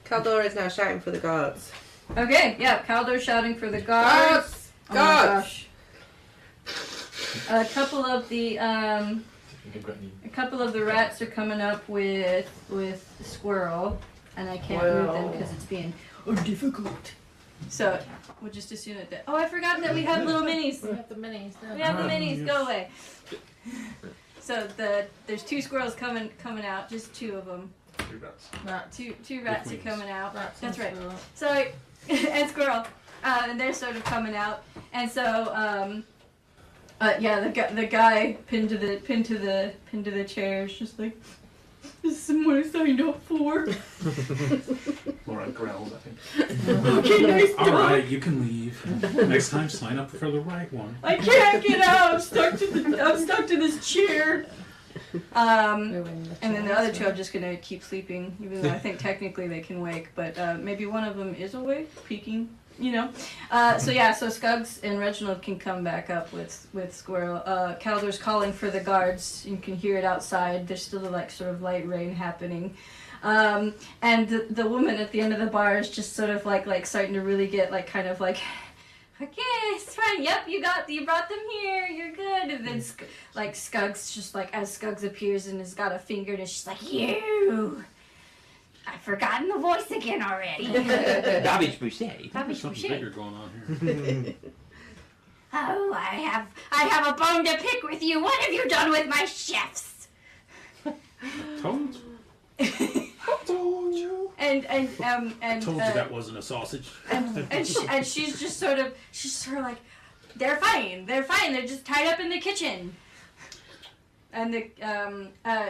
Caldor is now shouting for the guards. Okay. Yeah. Caldor shouting for the guards. Guards! Oh my Guards! gosh. A couple of the rats are coming up with Squirrel, and I can't move them because it's being difficult. So we'll just assume that. Oh, I forgot that we have little minis. We have the minis. We have the minis. Go away. So there's 2 squirrels coming out, just 2 of them. 2 rats. Two rats are coming out. Rats That's and right. squirrel. Sorry, and squirrel, and they're sort of coming out, and so the guy pinned to the chair is just like, this is what I signed up for. Morag growled at him. Okay, nice All dog. right, you can leave. Next time, sign up for the right one. I can't get out. I'm stuck to this chair. And then the other 2 are just gonna keep sleeping, even though I think technically they can wake, but maybe one of them is awake, peeking, you know. So Scuggs and Reginald can come back up with Squirrel. Caldor's calling for the guards. You can hear it outside. There's still like sort of light rain happening. And the woman at the end of the bar is just sort of like starting to really get like kind of like, okay, it's fine. Yep, you brought them here. You're good. And then Scuggs just like, as Scuggs appears and has got a finger, and she's like, you. I've forgotten the voice again already. Babish Boucher. Babish Something Boucher. bigger going on here. Oh, I have a bone to pick with you. What have you done with my chefs? Told you. Told you. And Told you that wasn't a sausage. and she's just sort of like, they're fine, they're just tied up in the kitchen. And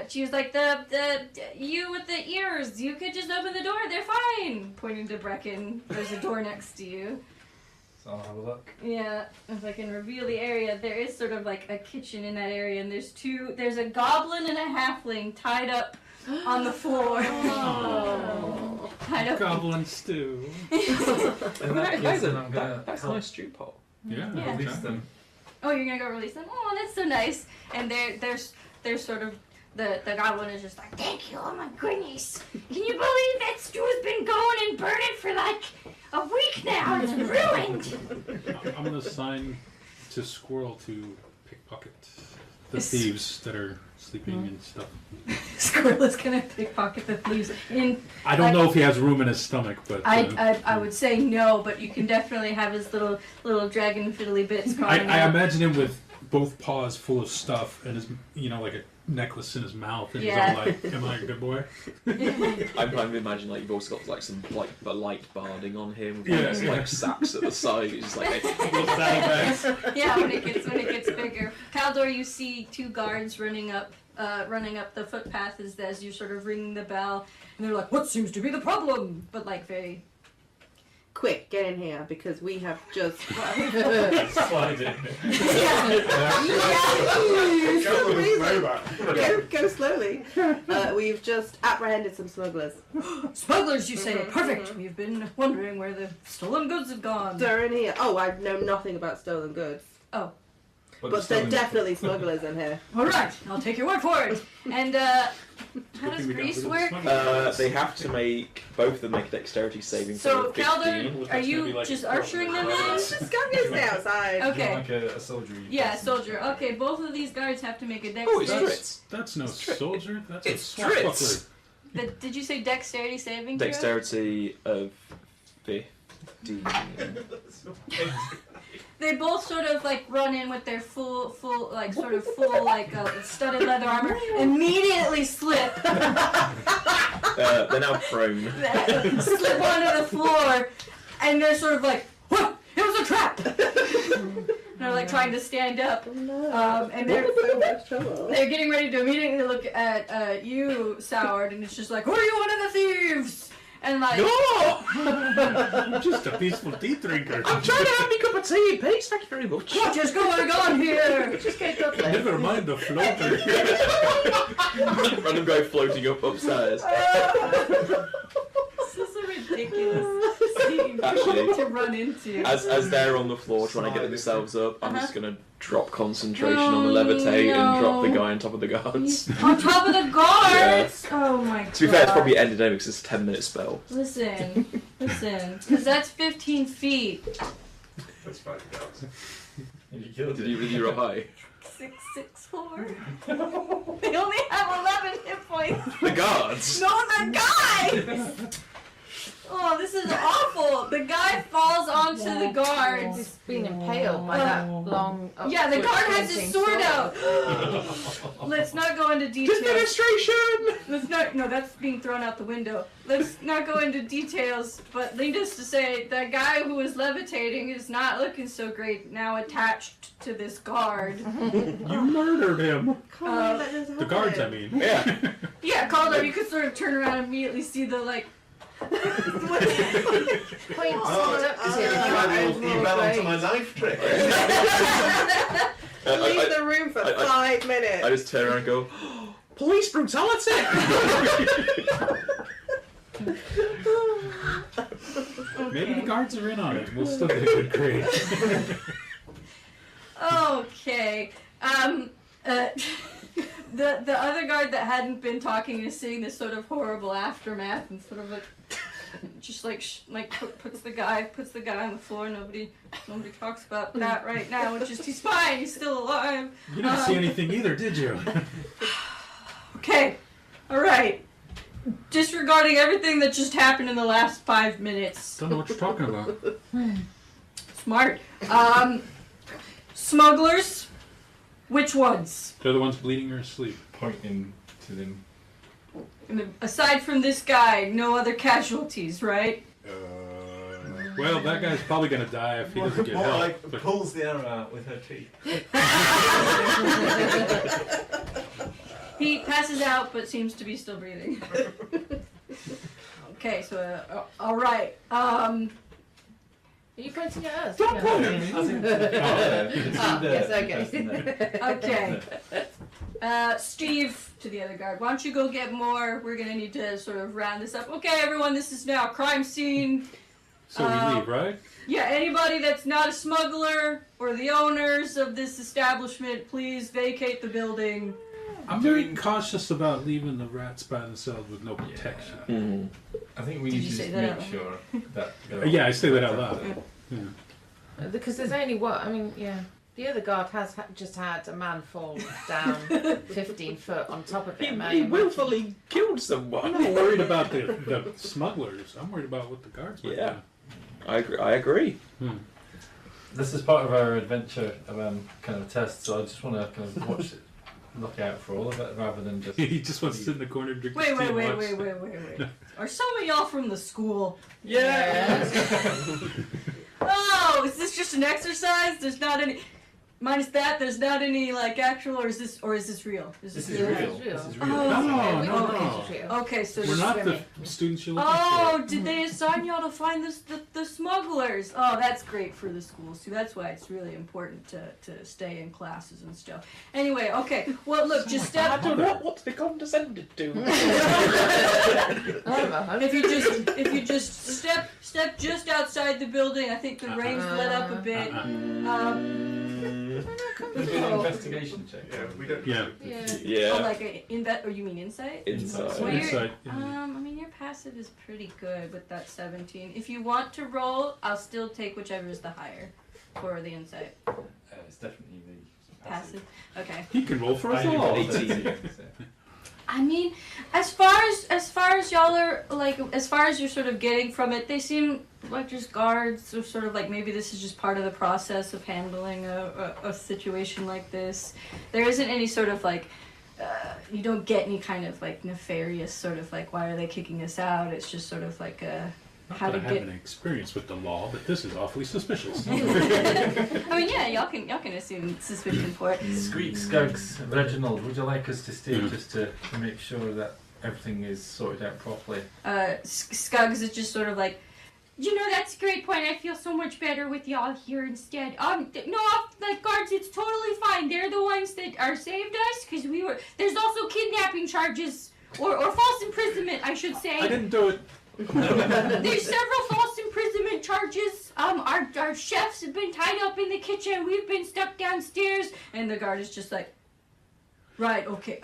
she was like, the you with the ears, you could just open the door, they're fine. Pointing to Brecken, there's a door next to you. So I'll have a look. Yeah, if I can reveal the area, there is sort of like a kitchen in that area, and there's a goblin and a halfling tied up on the floor. Oh. Tied up. Goblin stew. In that case, then I'm gonna That's a help nice stew pot. Yeah. Yeah. release them. Oh, you're gonna go release them? Oh, that's so nice. And they're sort of, the goblin is just like, thank you, oh my goodness. Can you believe that stew's been going and burning for like a week now? It's ruined. I'm gonna assign to Squirrel to pickpocket the thieves that are sleeping and stuff. Squirrel is gonna pickpocket the thieves. I don't know if he has room in his stomach, but I would say no, but you can definitely have his little dragon fiddly bits crawling I out. imagine him with both paws full of stuff and his, like a necklace in his mouth, and Yeah. he's all like, "Am I a good boy?" I'm trying to imagine like you've also got like some like the light barding on him, with Yeah. like sacks at the side. It's just like Yeah, when it gets bigger. Caldor, you see 2 guards running up the footpath as you're sort of ringing the bell, and they're like, "What seems to be the problem?" But like very. Quick, get in here because we have just. Slide in. Go slowly. We've just apprehended some smugglers. Smugglers, you say? Perfect. We've been wondering where the stolen goods have gone. They're in here. Oh, I know nothing about stolen goods. Oh. But they're definitely smugglers in here. All right, I'll take your word for it. And how does grease work? they have to both of them make a dexterity saving So, throw. Calder, are you just ushering them in? Just go stay outside. Okay. Like a soldier. Yeah, soldier. Okay, both of these guards have to make a dex. Oh, it's Dritz. That's no soldier. That's It's a swashbuckler. Did you say dexterity saving throw? Dexterity of 15. They both sort of like run in with their full like studded leather armor, immediately slip. They're now prone. Slip onto the floor, and they're sort of like, "What? It was a trap!" And they're like trying to stand up, and they're so much trouble. they're getting ready to immediately look at you, Soured, and it's just like, "Who are you, one of the thieves?" And like, I'm just a peaceful tea drinker. I'm trying to have me cup of tea in peace. Thank you very much. what is going on here? Just get good. Never mind the floater. Random guy floating up upstairs. This is a ridiculous scene Actually, to run into. As they're on the floor trying to get themselves up, I'm just gonna drop concentration on the No, levitate and drop the no. guy on top of the guards. On top of the guards! Oh my god. To be fair, it's probably ended now because it's a 10-minute spell. Listen, because that's 15 feet. That's 5 guards. You killed Did it. you roll high? 664. They only have 11 hit points. The guards! No, the guy! Oh, this is awful. The guy falls onto the guards. He's been impaled by that long. Yeah, the guard has his sword out. Let's not go into details. Administration! Let's not. No, that's being thrown out the window. Let's not go into details. But needless to say, the guy who was levitating is not looking so great now, attached to this guard. You murdered him. The guards, I mean. Yeah. Yeah, Calder, you could sort of turn around and immediately see the like. Points up to him. You fell onto my knife trick. Leave the room for 5 minutes. I just turn around and go, police brutality! Maybe the guards are in on it. We'll still get a good grade. Okay. The other guard that hadn't been talking is seeing this sort of horrible aftermath and sort of like just puts the guy on the floor. Nobody talks about that right now. It's just he's fine. He's still alive. You didn't see anything either, did you? Okay. All right. Disregarding everything that just happened in the last 5 minutes. Don't know what you're talking about. Smart. Smugglers. Which ones? They're the ones bleeding or asleep. Pointing to them. And aside from this guy, no other casualties, right? Well, that guy's probably gonna die if he doesn't get More help. like pulls the arrow out with her teeth. He passes out, but seems to be still breathing. Okay, so all right. Are you pointing at us? Don't point at me. Yes, okay. Okay. Steve, to the other guard, why don't you go get more? We're going to need to sort of round this up. Okay, everyone, this is now a crime scene. So we leave, right? Yeah, anybody that's not a smuggler or the owners of this establishment, please vacate the building. I'm very cautious about leaving the rats by themselves with no protection. I think we need to just make sure that... Yeah, I say that out loud. Yeah. Because there's only the other guard has just had a man fall down 15 foot on top of him. He willfully killed someone. I'm not worried about the smugglers. I'm worried about what the guards were doing. I agree. This is part of our adventure kind of test, so I just want to kind of watch it. Look out for all of it rather than just... He just wants to sit in the corner and drink Wait. his tea and Wait. watch. Are some of y'all from the school? Yeah. Oh, is this just an exercise? There's not any... Minus that, there's not any like actual, or is this real? This is real. This is real. Oh, okay, so we're not the students you're looking for. Oh, did they assign y'all to find the smugglers? Oh, that's great for the school. So that's why it's really important to stay in classes and stuff. Anyway, okay. Well, look, just step. I don't know what they condescended to. If you just step just outside the building, I think the rain's let up a bit. We'll do an investigation check. Yeah, we don't. Oh, like or you mean insight? Insight. Well, Insight. I mean your passive is pretty good with that 17. If you want to roll, I'll still take whichever is the higher for the insight. It's definitely the Passive. Okay. He can roll for us all. 18. I mean, as far as y'all are like, as far as you're sort of getting from it, they seem like just guards, or sort of like maybe this is just part of the process of handling a situation like this. There isn't any sort of like, you don't get any kind of like nefarious sort of like, why are they kicking us out? It's just sort of like Not that I have any experience with the law, but this is awfully suspicious. I mean, yeah, y'all can assume suspicion for it. Squeak, Skugs, Reginald, would you like us to stay just to make sure that everything is sorted out properly? Skugs is just sort of like, you know, that's a great point. I feel so much better with y'all here instead. No, like guards, it's totally fine. They're the ones that are saved us because we were. There's also kidnapping charges or false imprisonment, I should say. I didn't do it. There's several false imprisonment charges. Our chefs have been tied up in the kitchen. We've been stuck downstairs. And the guard is just like, right, okay,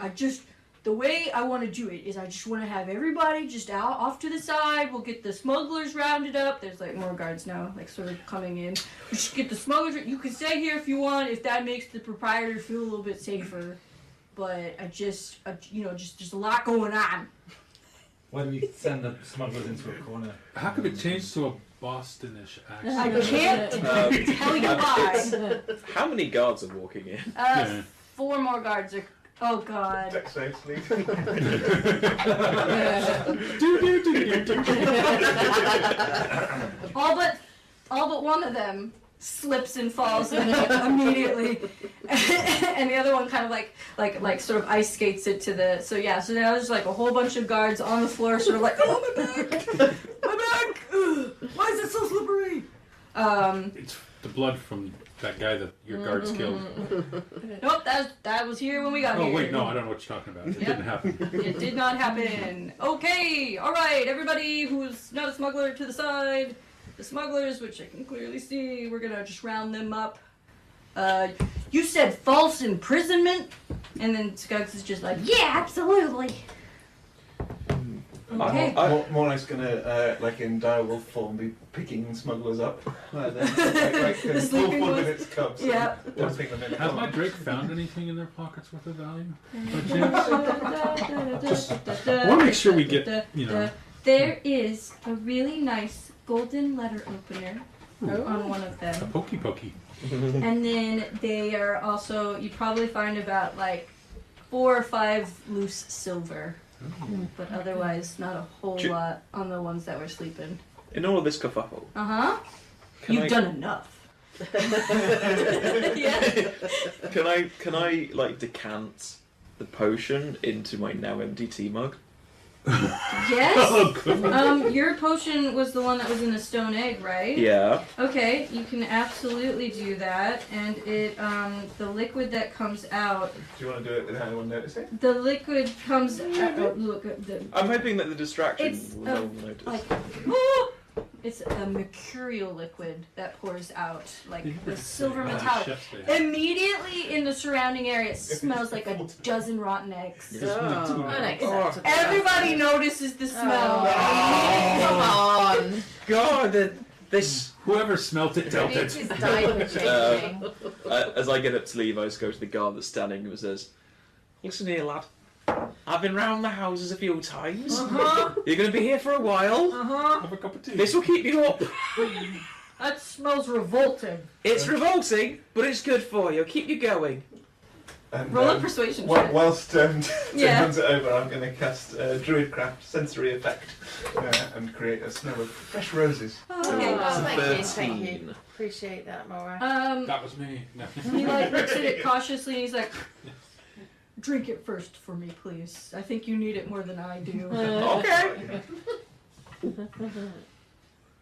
the way I want to do it is I just want to have everybody just out off to the side. We'll get the smugglers rounded up. There's like more guards now, like sort of coming in. We just get the smugglers. You can stay here if you want, if that makes the proprietor feel a little bit safer. But there's a lot going on. Why do we send the smugglers into a corner? How could it change to a Bostonish accent? I can't tell you why. How many guards are walking in? 4 more guards are. Oh god. Dex saves, please. all but one of them slips and falls immediately, and the other one kind of like sort of ice skates it to the. So now there's like a whole bunch of guards on the floor, sort of like, oh my back, my back. Ugh, why is it so slippery? It's the blood from that guy that your guards killed. Nope, that was here when we got here. Oh wait, no, I don't know what you're talking about. It didn't happen. It did not happen. Okay, all right, everybody who's not a smuggler to the side. The smugglers, which I can clearly see, we're gonna just round them up. You said false imprisonment? And then Skuggs is just like, yeah, absolutely. Okay. Morag's gonna, like in direwolf form, be picking smugglers up. Like The sleeping full ones. in its cups. Yeah. Dumping them in. Has my Drake found anything in their pockets worth of value? I want to make sure we get, There is a really nice golden letter opener on one of a them. pokey. And then they are also, you probably find about like 4 or 5 loose silver. But otherwise, not a whole lot on the ones that were sleeping. In all of this kerfuffle. You've done enough. Yeah. Can I like decant the potion into my now empty tea mug? Yes. Your potion was the one that was in a stone egg, right? Yeah. Okay, you can absolutely do that, and it the liquid that comes out. Do you want to do it without anyone noticing? The liquid comes. Look at the. I'm hoping that the distraction It's will no one notice. like. It's a mercurial liquid that pours out, like the silver metallic. Immediately in the surrounding area, it smells like a dozen rotten eggs. Unacceptable. Everybody notices the smell. Come on. God, this. Whoever smelt it dealt It it. is diaper changing. As I get up to leave, I just go to the guard that's standing and says, "Listen here, lad. I've been round the houses a few times. You're going to be here for a while. Have a cup of tea. This will keep you up. That smells revolting. It's revolting, but it's good for you. Keep you going." And, Roll a persuasion check. Whilst Tim Yeah. hands it over, I'm going to cast Druidcraft sensory effect and create a smell of fresh roses. Okay. Oh, thank you. 13. Appreciate that, Maura. That was me. No. He like looks at it cautiously and he's like, drink it first for me, please. I think you need it more than I do. Okay.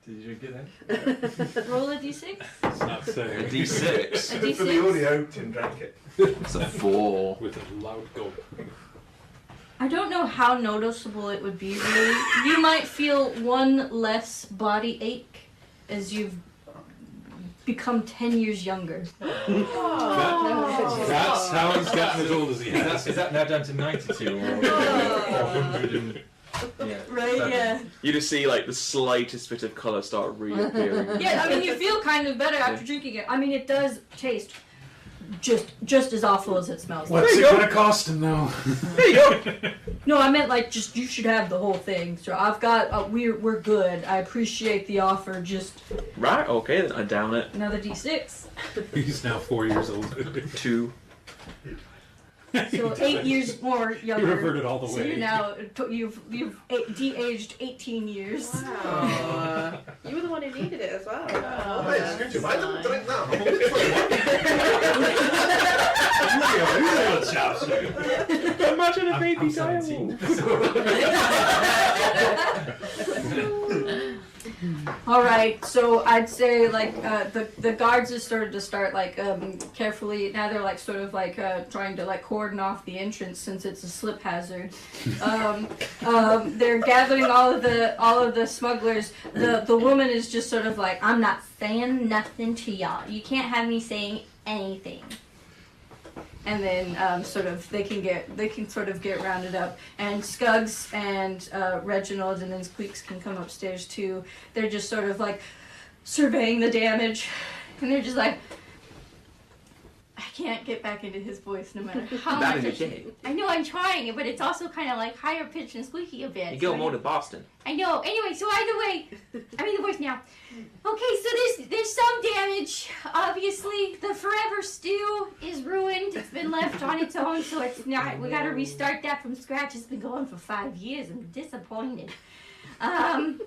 Did you get that? Roll a d6. It's not saying. A D6. A For the d6. audio, Tim drank it. It's a 4. With a loud gulp. I don't know how noticeable it would be, really. You might feel one less body ache as you've become 10 years younger. That's how he's gotten as old as he has. Is that now down to 92 or 100 and... Yeah. Right, yeah. You just see like the slightest bit of colour start reappearing. Yeah, I mean, you feel kind of better after drinking it. I mean, it does taste just as awful as it smells. What's it gonna cost him though? There you go. No, I meant like just you should have the whole thing. So I've got we're good. I appreciate the offer. Just Right, okay, then I down it. another d6. He's now 4 years old. 2. So 8 years more younger. You reverted all the So way. you're now you've de-aged 18 years. Wow. You were the one who needed it as well. Oh, Hey, excuse you, I didn't drink that. I'm only 21. Imagine a baby I'm 17. All right, so I'd say like the guards have started to start like carefully. Now they're like sort of like trying to like cordon off the entrance since it's a slip hazard. They're gathering all of the smugglers. The woman is just sort of like, I'm not saying nothing to y'all. You can't have me saying anything. And then sort of they can sort of get rounded up, and Skuggs and Reginald and then Squeaks can come upstairs too. They're just sort of like surveying the damage, and they're just like, I can't get back into his voice no matter how That much. is a shame. I know I'm trying, but it's also kind of like higher pitched and squeaky a bit. You go so more to Boston. I know. Anyway, so either way, I'm in the voice now. Okay, so there's some damage. Obviously, the Forever Stew is ruined. It's been left on its own, so it's not. We got to restart that from scratch. It's been going for 5 years. I'm disappointed. I'm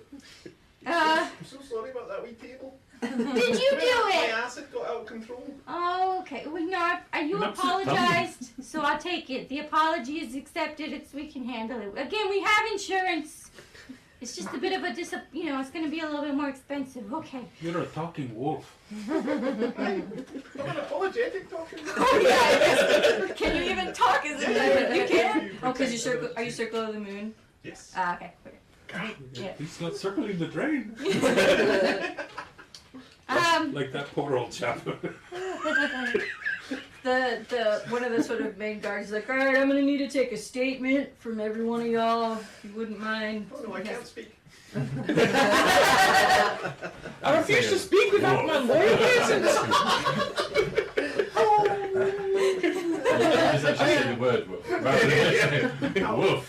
so sorry about that wee table. Did you do My it? acid got out of control. Oh, okay. Well, no, you An upset apologized, so I'll take it. The apology is accepted. We can handle it. Again, we have insurance. It's just a bit of a it's going to be a little bit more expensive. Okay. You're a talking wolf. I'm an apologetic talking. Oh yeah, I guess. Can you even talk as a human? You can. Oh, because are you Circle of the Moon? Yes. Okay. Yeah. He's not circling the drain. Like that poor old chap. The one of the sort of main guards is like, all right, I'm gonna need to take a statement from every one of y'all, if you wouldn't mind. Oh no, I can't speak. I refuse to speak without my lawyer present. It's actually the word wolf. Rather than wolf.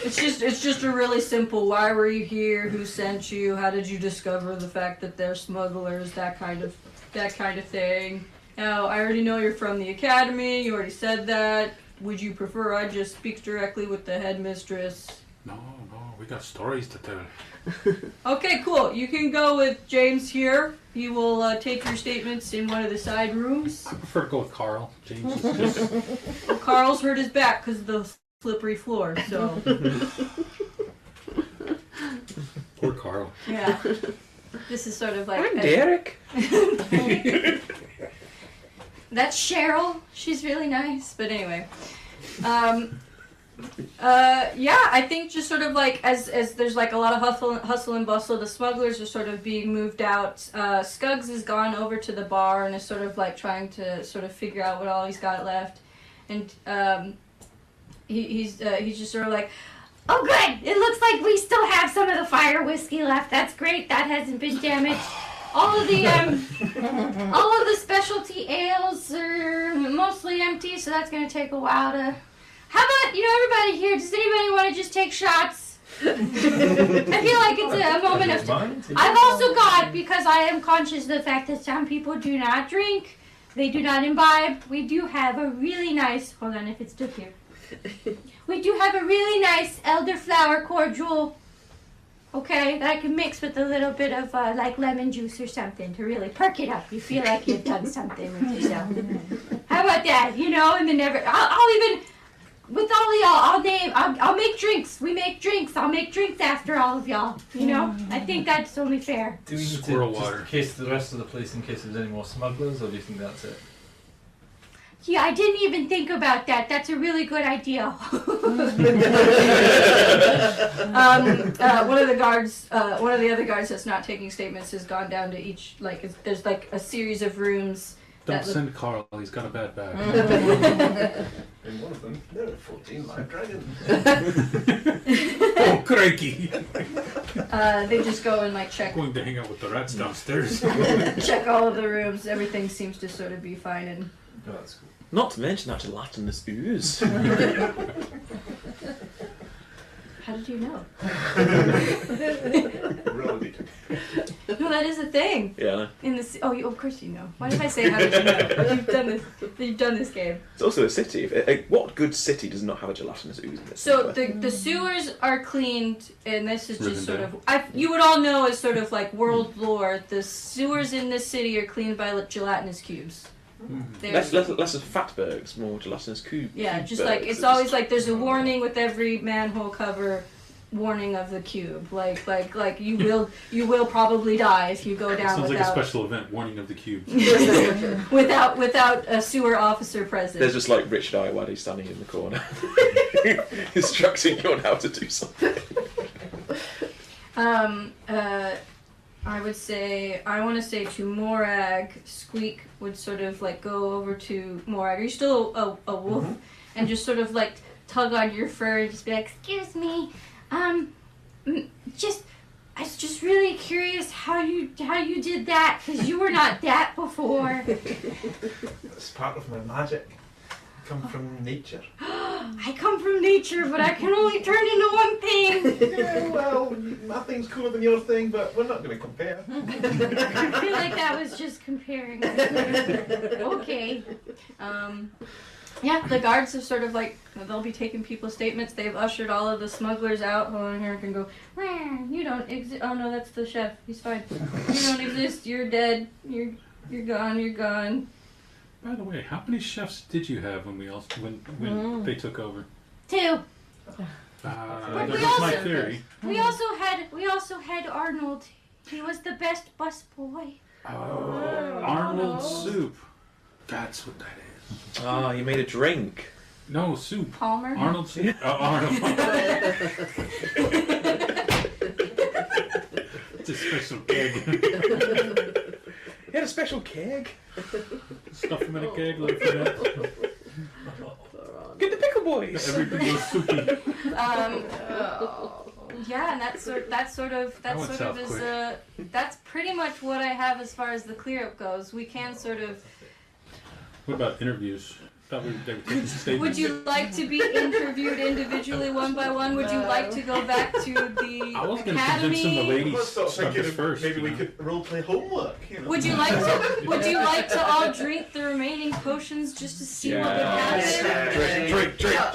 It's just a really simple. Why were you here? Who sent you? How did you discover the fact that they're smugglers? That kind of thing. Now, I already know you're from the academy. You already said that. Would you prefer I just speak directly with the headmistress? No, we got stories to tell. Okay, cool. You can go with James here. He will take your statements in one of the side rooms. I prefer to go with Carl. James is just... Well, Carl's hurt his back because of the slippery floor, so... Poor Carl. Yeah. This is sort of like... I'm Derek. That's Cheryl. She's really nice. But anyway. Yeah, I think just sort of like as there's like a lot of hustle and bustle, the smugglers are sort of being moved out. Scuggs has gone over to the bar and is sort of like trying to sort of figure out what all he's got left. And he's just sort of like, oh good, it looks like we still have some of the fire whiskey left. That's great. That hasn't been damaged. All of the specialty ales are mostly empty, so that's gonna take a while to. How about everybody here? Does anybody want to just take shots? I feel like it's a moment of. I've also got, because I am conscious of the fact that some people do not drink, they do not imbibe. We do have a really nice. Hold on, if it's still here. We do have a really nice elderflower cordial. Okay, that I can mix with a little bit of like lemon juice or something to really perk it up. You feel like you've done something with yourself. How about that? And then I'll even, with all of y'all, I'll make drinks. We make drinks. I'll make drinks after all of y'all. I think that's only fair. Do we need Squirrel to water. just case the rest of the place in case there's any more smugglers, or do you think that's it? Yeah, I didn't even think about that. That's a really good idea. One of the other guards that's not taking statements has gone down to each, there's like a series of rooms. Don't send Carl, he's got a bad back. In one of them, there are 14 live dragons. Oh, crikey! They just go and check. Going to hang out with the rats downstairs. Check all of the rooms. Everything seems to sort of be fine and. Oh, that's cool. Not to mention that gelatinous ooze. How did you know? Really? No, that is a thing. Yeah. Of course you know. Why did I say how did you know? You've done this game. It's also a city. What good city does not have a gelatinous ooze in it? So the sewers are cleaned, and this is just sort of you would all know as sort of like world lore. The sewers in this city are cleaned by gelatinous cubes. Less of fatbergs, more gelatinous cube. Yeah, just bergs. like it's always like there's a warning with every manhole cover. Warning of the cube, like you will probably die if you go down Sounds without. like a special event. Warning of the cube. without a sewer officer present. There's just like Richard Iowadi standing in the corner, instructing you on how to do something. I want to say to Morag, Squeak would sort of go over to Morag. Are you still a wolf? Mm-hmm. And just sort of tug on your fur and just be like, excuse me, just was just really curious how you did that, because you were not that before. It's part of my magic. I come from nature. I come from nature, but I can only turn into one thing. Yeah, well, my thing's cooler than your thing, but we're not going to compare. I feel like that was just comparing. Okay. Yeah, the guards have sort of like, they'll be taking people's statements. They've ushered all of the smugglers out. Hold on here, can go, you don't exist. Oh no, that's the chef. He's fine. You don't exist. You're dead. You're gone. You're gone. By the way, how many chefs did you have when they took over? 2. That was my theory. We also had Arnold. He was the best busboy. Oh, Arnold soup. That's what that is. Oh, you made a drink. No, soup. Palmer? Arnold soup. Oh, Arnold. It's a special keg. He had a special keg. Stuff him in a keg like that. Get the pickle boys. Everything was soupy. Yeah, and that's pretty much what I have as far as the clear up goes. We can sort of. What about interviews? They were taking statements. Would you like to be interviewed individually, one by one? Would you like to go back to the I was going to academy? convince some of the ladies Let's start stuff thinking first. maybe we could role-play homework, you know. Would you like to all drink the remaining potions just to see what would happen? Drink. Yeah.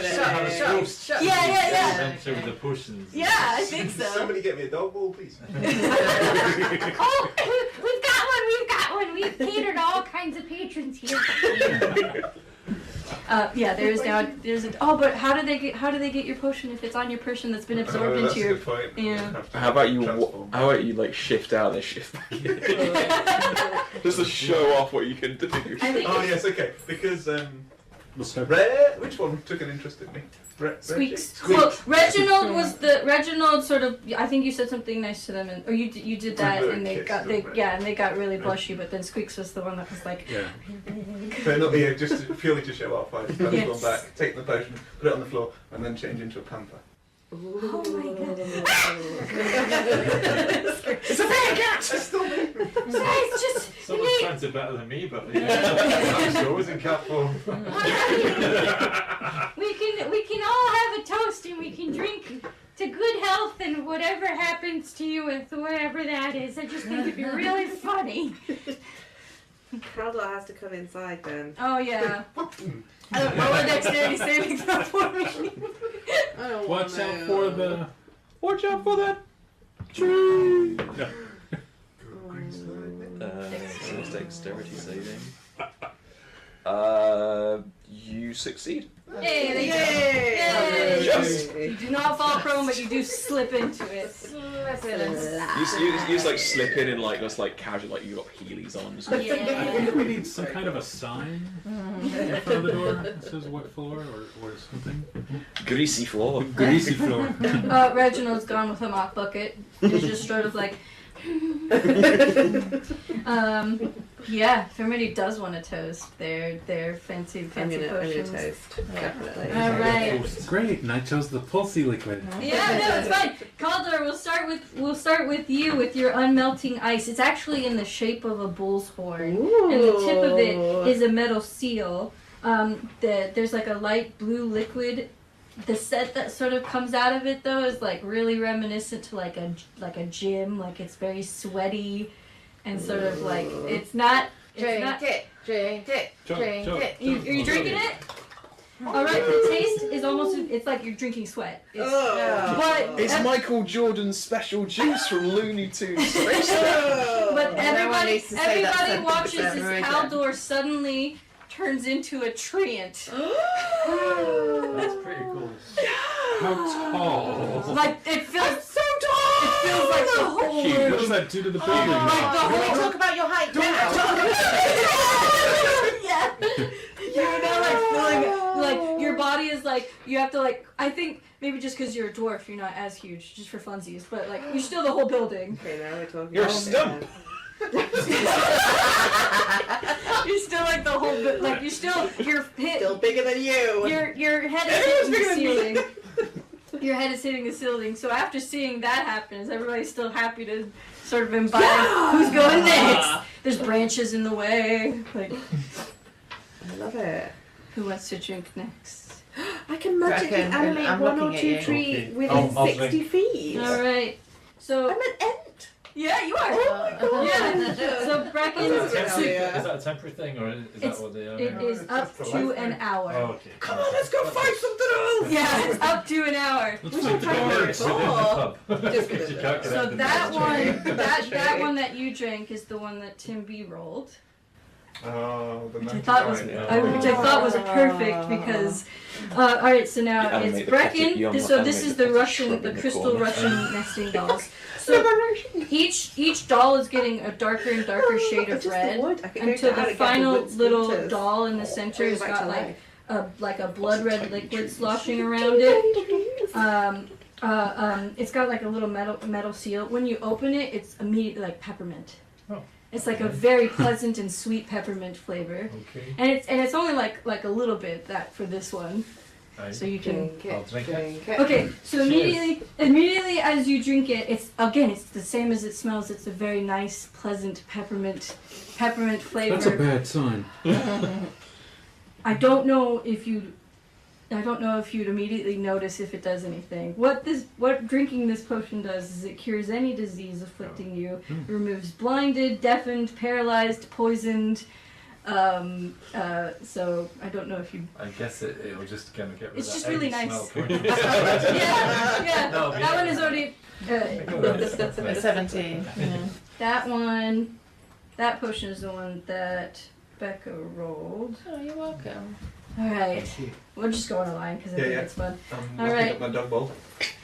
Adventure with the potions. Yeah, I think so. Somebody get me a dog bowl, please. Oh, we've got one. We've catered all kinds of patrons here. Yeah, but how do they get your potion if it's on your person that's been absorbed into your? That's a good point. Yeah. How about you like shift out and shift back in? Just to show off what you can do. Oh yes, okay. Because which one took an interest in me? Squeaks. Well, Reginald sort of. I think you said something nice to them, or you did that, and they got really blushy. But then Squeaks was the one that was like. Yeah. But not just purely to show off. I've gone back, taken the potion, put it on the floor, and then change into a panther. Oh my god! It's a bear cat. It's still me. It's just. Someone's trying to better than me, but I'm sure always in cat form. We can all have a toast and we can drink to good health and whatever happens to you with whatever that is. I just think it'd be really funny. Caldor has to come inside then. Oh yeah. I don't know what dexterity saving throw for me. Watch out for the. Watch out for that tree. No. Dexterity saving. You succeed. Yay! Just. You do not fall prone, but you do slip into it. You just like slip in and like just like casual, like you got Heelys on. I think we need some kind of a sign in front of the door that says what floor or something. Greasy floor. Greasy floor. Reginald's gone with a mop bucket. He's just sort of like. Yeah, if somebody does want to toast their fancy potions. I'm gonna toast. Definitely. All right. Great, and I chose the pulsy liquid. Yeah, no, it's fine. Caldor, we'll start with you with your unmelting ice. It's actually in the shape of a bull's horn, and the tip of it is a metal seal. There's like a light blue liquid. The scent that sort of comes out of it though is like really reminiscent to like a gym. Like it's very sweaty, and sort of like it's not. Drink it. Are you drinking it? All right, the taste is it's like you're drinking sweat. It's Michael Jordan's special juice from Looney Tunes. But everybody watches as Right Caldor suddenly turns into a treant. That's pretty cool. How tall? Like it feels so tall. It feels like the whole Cute. room. What does that do to the building? Can we talk about your height now? Yeah. You're now like feeling like your body is like you have to like I think maybe just because you're a dwarf you're not as huge just for funsies but like you're still the whole building. Okay, now we're talking. You're a stump. You're still like the whole like you're still Still bigger than you. Your head is hitting the ceiling. Your head is hitting the ceiling. So after seeing that happen, is everybody still happy to sort of imbibe who's going next? There's branches in the way. Like, I love it. who wants to drink next? I can magically Reckon, animate I'm one or looking at two you. trees Okay. within I'll 60 drink. feet. All right. So I'm an ent. yeah, you are. Oh my Yeah. god. So Bracken, Is Yeah. that a temporary thing, or is It's- that what they are? it is up to an hour. Oh, okay. Come on, let's go find something else. Yeah, it's up to an hour. Let's We find should the try door it within the before. pub. Just You kidding. can't get So out the that door. one, that true. one that you drank is the one that Tim B rolled. Oh, the Which I thought was, which I thought was perfect because. All right, so now You it's animate the petty- you Bracken. So this animate is the the petty Russian, shrub the in the crystal corner. Russian nesting dolls. So each doll is getting a darker and darker shade of Just the red wood. I could go until down the and get final wood little splinters. doll in the center Bring has it back got to like life. a blood red Tiny liquid trees. sloshing around it. It's got like a little metal seal. When you open it, it's immediately like peppermint. Oh. It's like a very pleasant and sweet peppermint flavor, Okay. and it's only like a little bit that for this one, Right. so you can. Drink I'll it. drink it. Drink it. Okay, so Cheers. immediately as you drink it, it's the same as it smells. It's a very nice, pleasant peppermint flavor. That's a bad sign. I don't know if you'd immediately notice if it does anything. What drinking this potion does is it cures any disease afflicting you. It removes blinded, deafened, paralyzed, poisoned. So I don't know if you. I guess it'll just kind of get rid It's of just that really eggy nice. smell. Yeah. No, That yeah. one is already. 17. That one. That potion is the one that Becca rolled. Oh, you're welcome. All right. We'll just go on a line because I Yeah, think yeah. it's fun. I'm All locking right. up my dog bowl.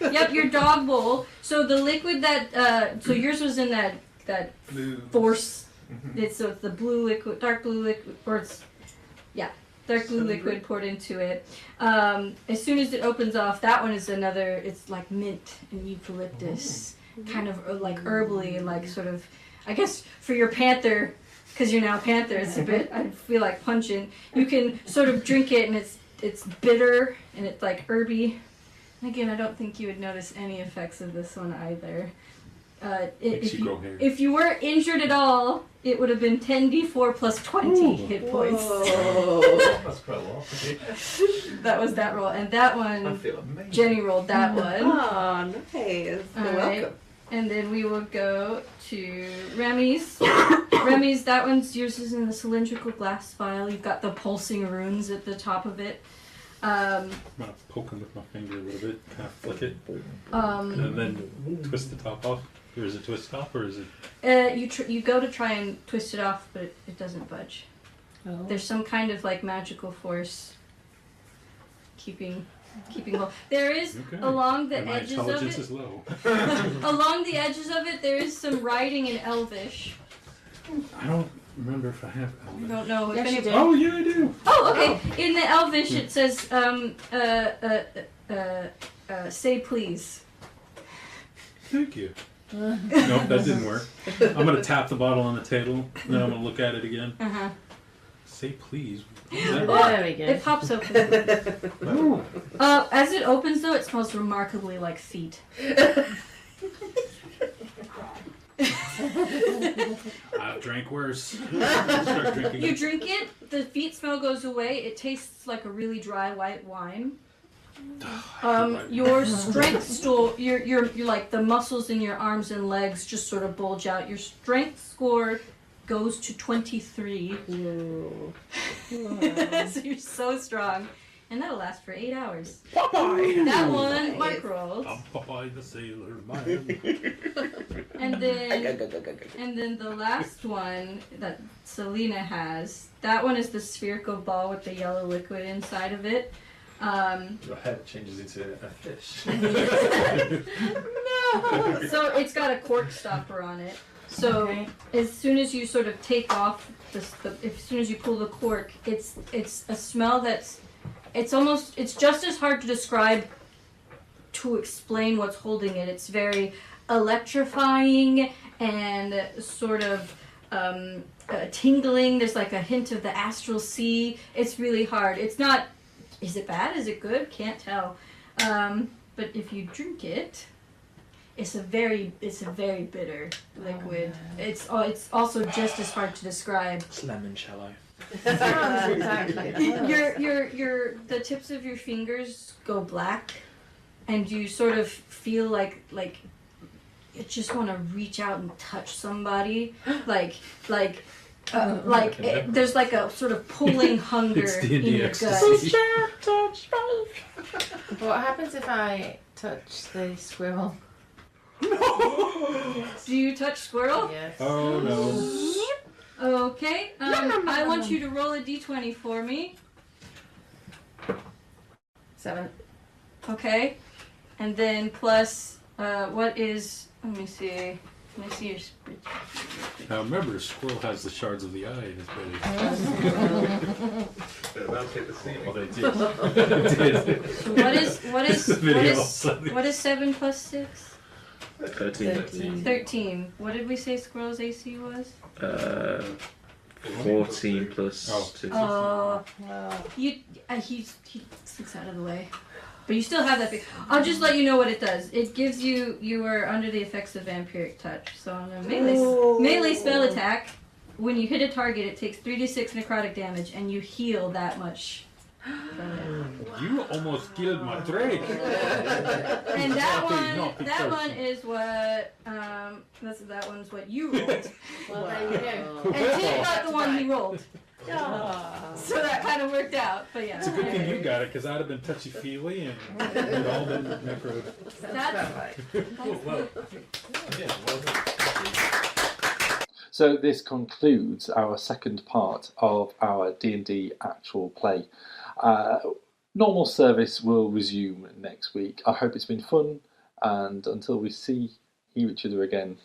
Yep, your dog bowl. So the liquid that so yours was in that Blue. force. Mhm. It's the blue liquid, dark blue liquid, or it's dark blue liquid poured into it. As soon as it opens off, that one is another. It's like mint and eucalyptus, kind of like herbally and like sort of. I guess for your panther, because you're now panther, it's a bit. I feel like pungent. You can sort of drink it and it's bitter and it's like herby. And again, I don't think you would notice any effects of this one either. Makes you grow hair. If you were injured at all, it would have been 10d4 plus 20 hit points. Whoa. That's quite a lot. Okay. That was that roll. And that I one, feel amazing. Jenny rolled that one. Oh, nice. You're All right. welcome. And then we will go to Remy's. Remy's, that one's yours is in the cylindrical glass vial. You've got the pulsing runes at the top of it. I'm gonna poke him with my finger a little bit, kind of flick it, Um, and then twist the top off. Or is it twist off, or is it? you go to try and twist it off, but it doesn't budge. Oh. There's some kind of like magical force keeping hold. There is Okay. along the And my edges of intelligence it. is low. Along the edges of it, there is some writing in Elvish. I don't remember if I have I Elvish. don't know if Yes, you any. do. Oh yeah, I do. Oh, okay. In the Elvish, it says say please. Thank you. Nope, that didn't work. I'm gonna tap the bottle on the table, then I'm gonna look at it again. Uh-huh. Say please. There we go. It pops open. Oh, As it opens, though, it smells remarkably like feet. I've drank worse. Start drinking. You drink it, the feet smell goes away. It tastes like a really dry white wine. Your strength you're like the muscles in your arms and legs just sort of bulge out. Your strength score goes to 23. So you're so strong. And that'll last for 8 hours. Popeye. That one, Mike rolled. I'm Popeye the Sailor Man. And then the last one that Selena has, that one is the spherical ball with the yellow liquid inside of it. Your head changes into a fish. No! So it's got a cork stopper on it. So as soon as you sort of take off, as soon as you pull the cork, it's a smell that's, it's just as hard to describe to explain what's holding it. It's very electrifying and sort of tingling. There's like a hint of the astral sea. It's really hard. It's not, is it bad? Is it good? Can't tell. but if you drink it, it's a very bitter liquid. It's also just as hard to describe. It's limoncello. Exactly. The tips of your fingers go black, and you sort of feel like you just want to reach out and touch somebody, there's like a sort of pulling hunger It's in D&D your ecstasy. gut. What happens if I touch the squirrel? Do you touch squirrel? Yes. Oh no. Okay. I want you to roll a d20 for me. 7. Okay. And then plus, what is? Let me see. Let me see your spreadsheet. Now remember, squirrel has the shards of the eye in his belly. They're about to hit the ceiling. Well, they did. So what is 7 plus 6? 13. 13. What did we say squirrel's AC was? 14 plus 2. He sticks out of the way. But you still have that. I'll just let you know what it does. It gives you are under the effects of vampiric touch. So on a melee spell attack, when you hit a target, it takes 3d6 necrotic damage, and you heal that much. You almost killed my drake. And that one is what that one's what you rolled. Well, there you go. And Tim got the one he rolled. Aww. So that kind of worked out. But yeah. It's a good thing you got it, because I'd have been touchy-feely and we'd all been necroed. That's So this concludes our second part of our D&D actual play. Normal service will resume next week. I hope it's been fun, and until we hear each other again,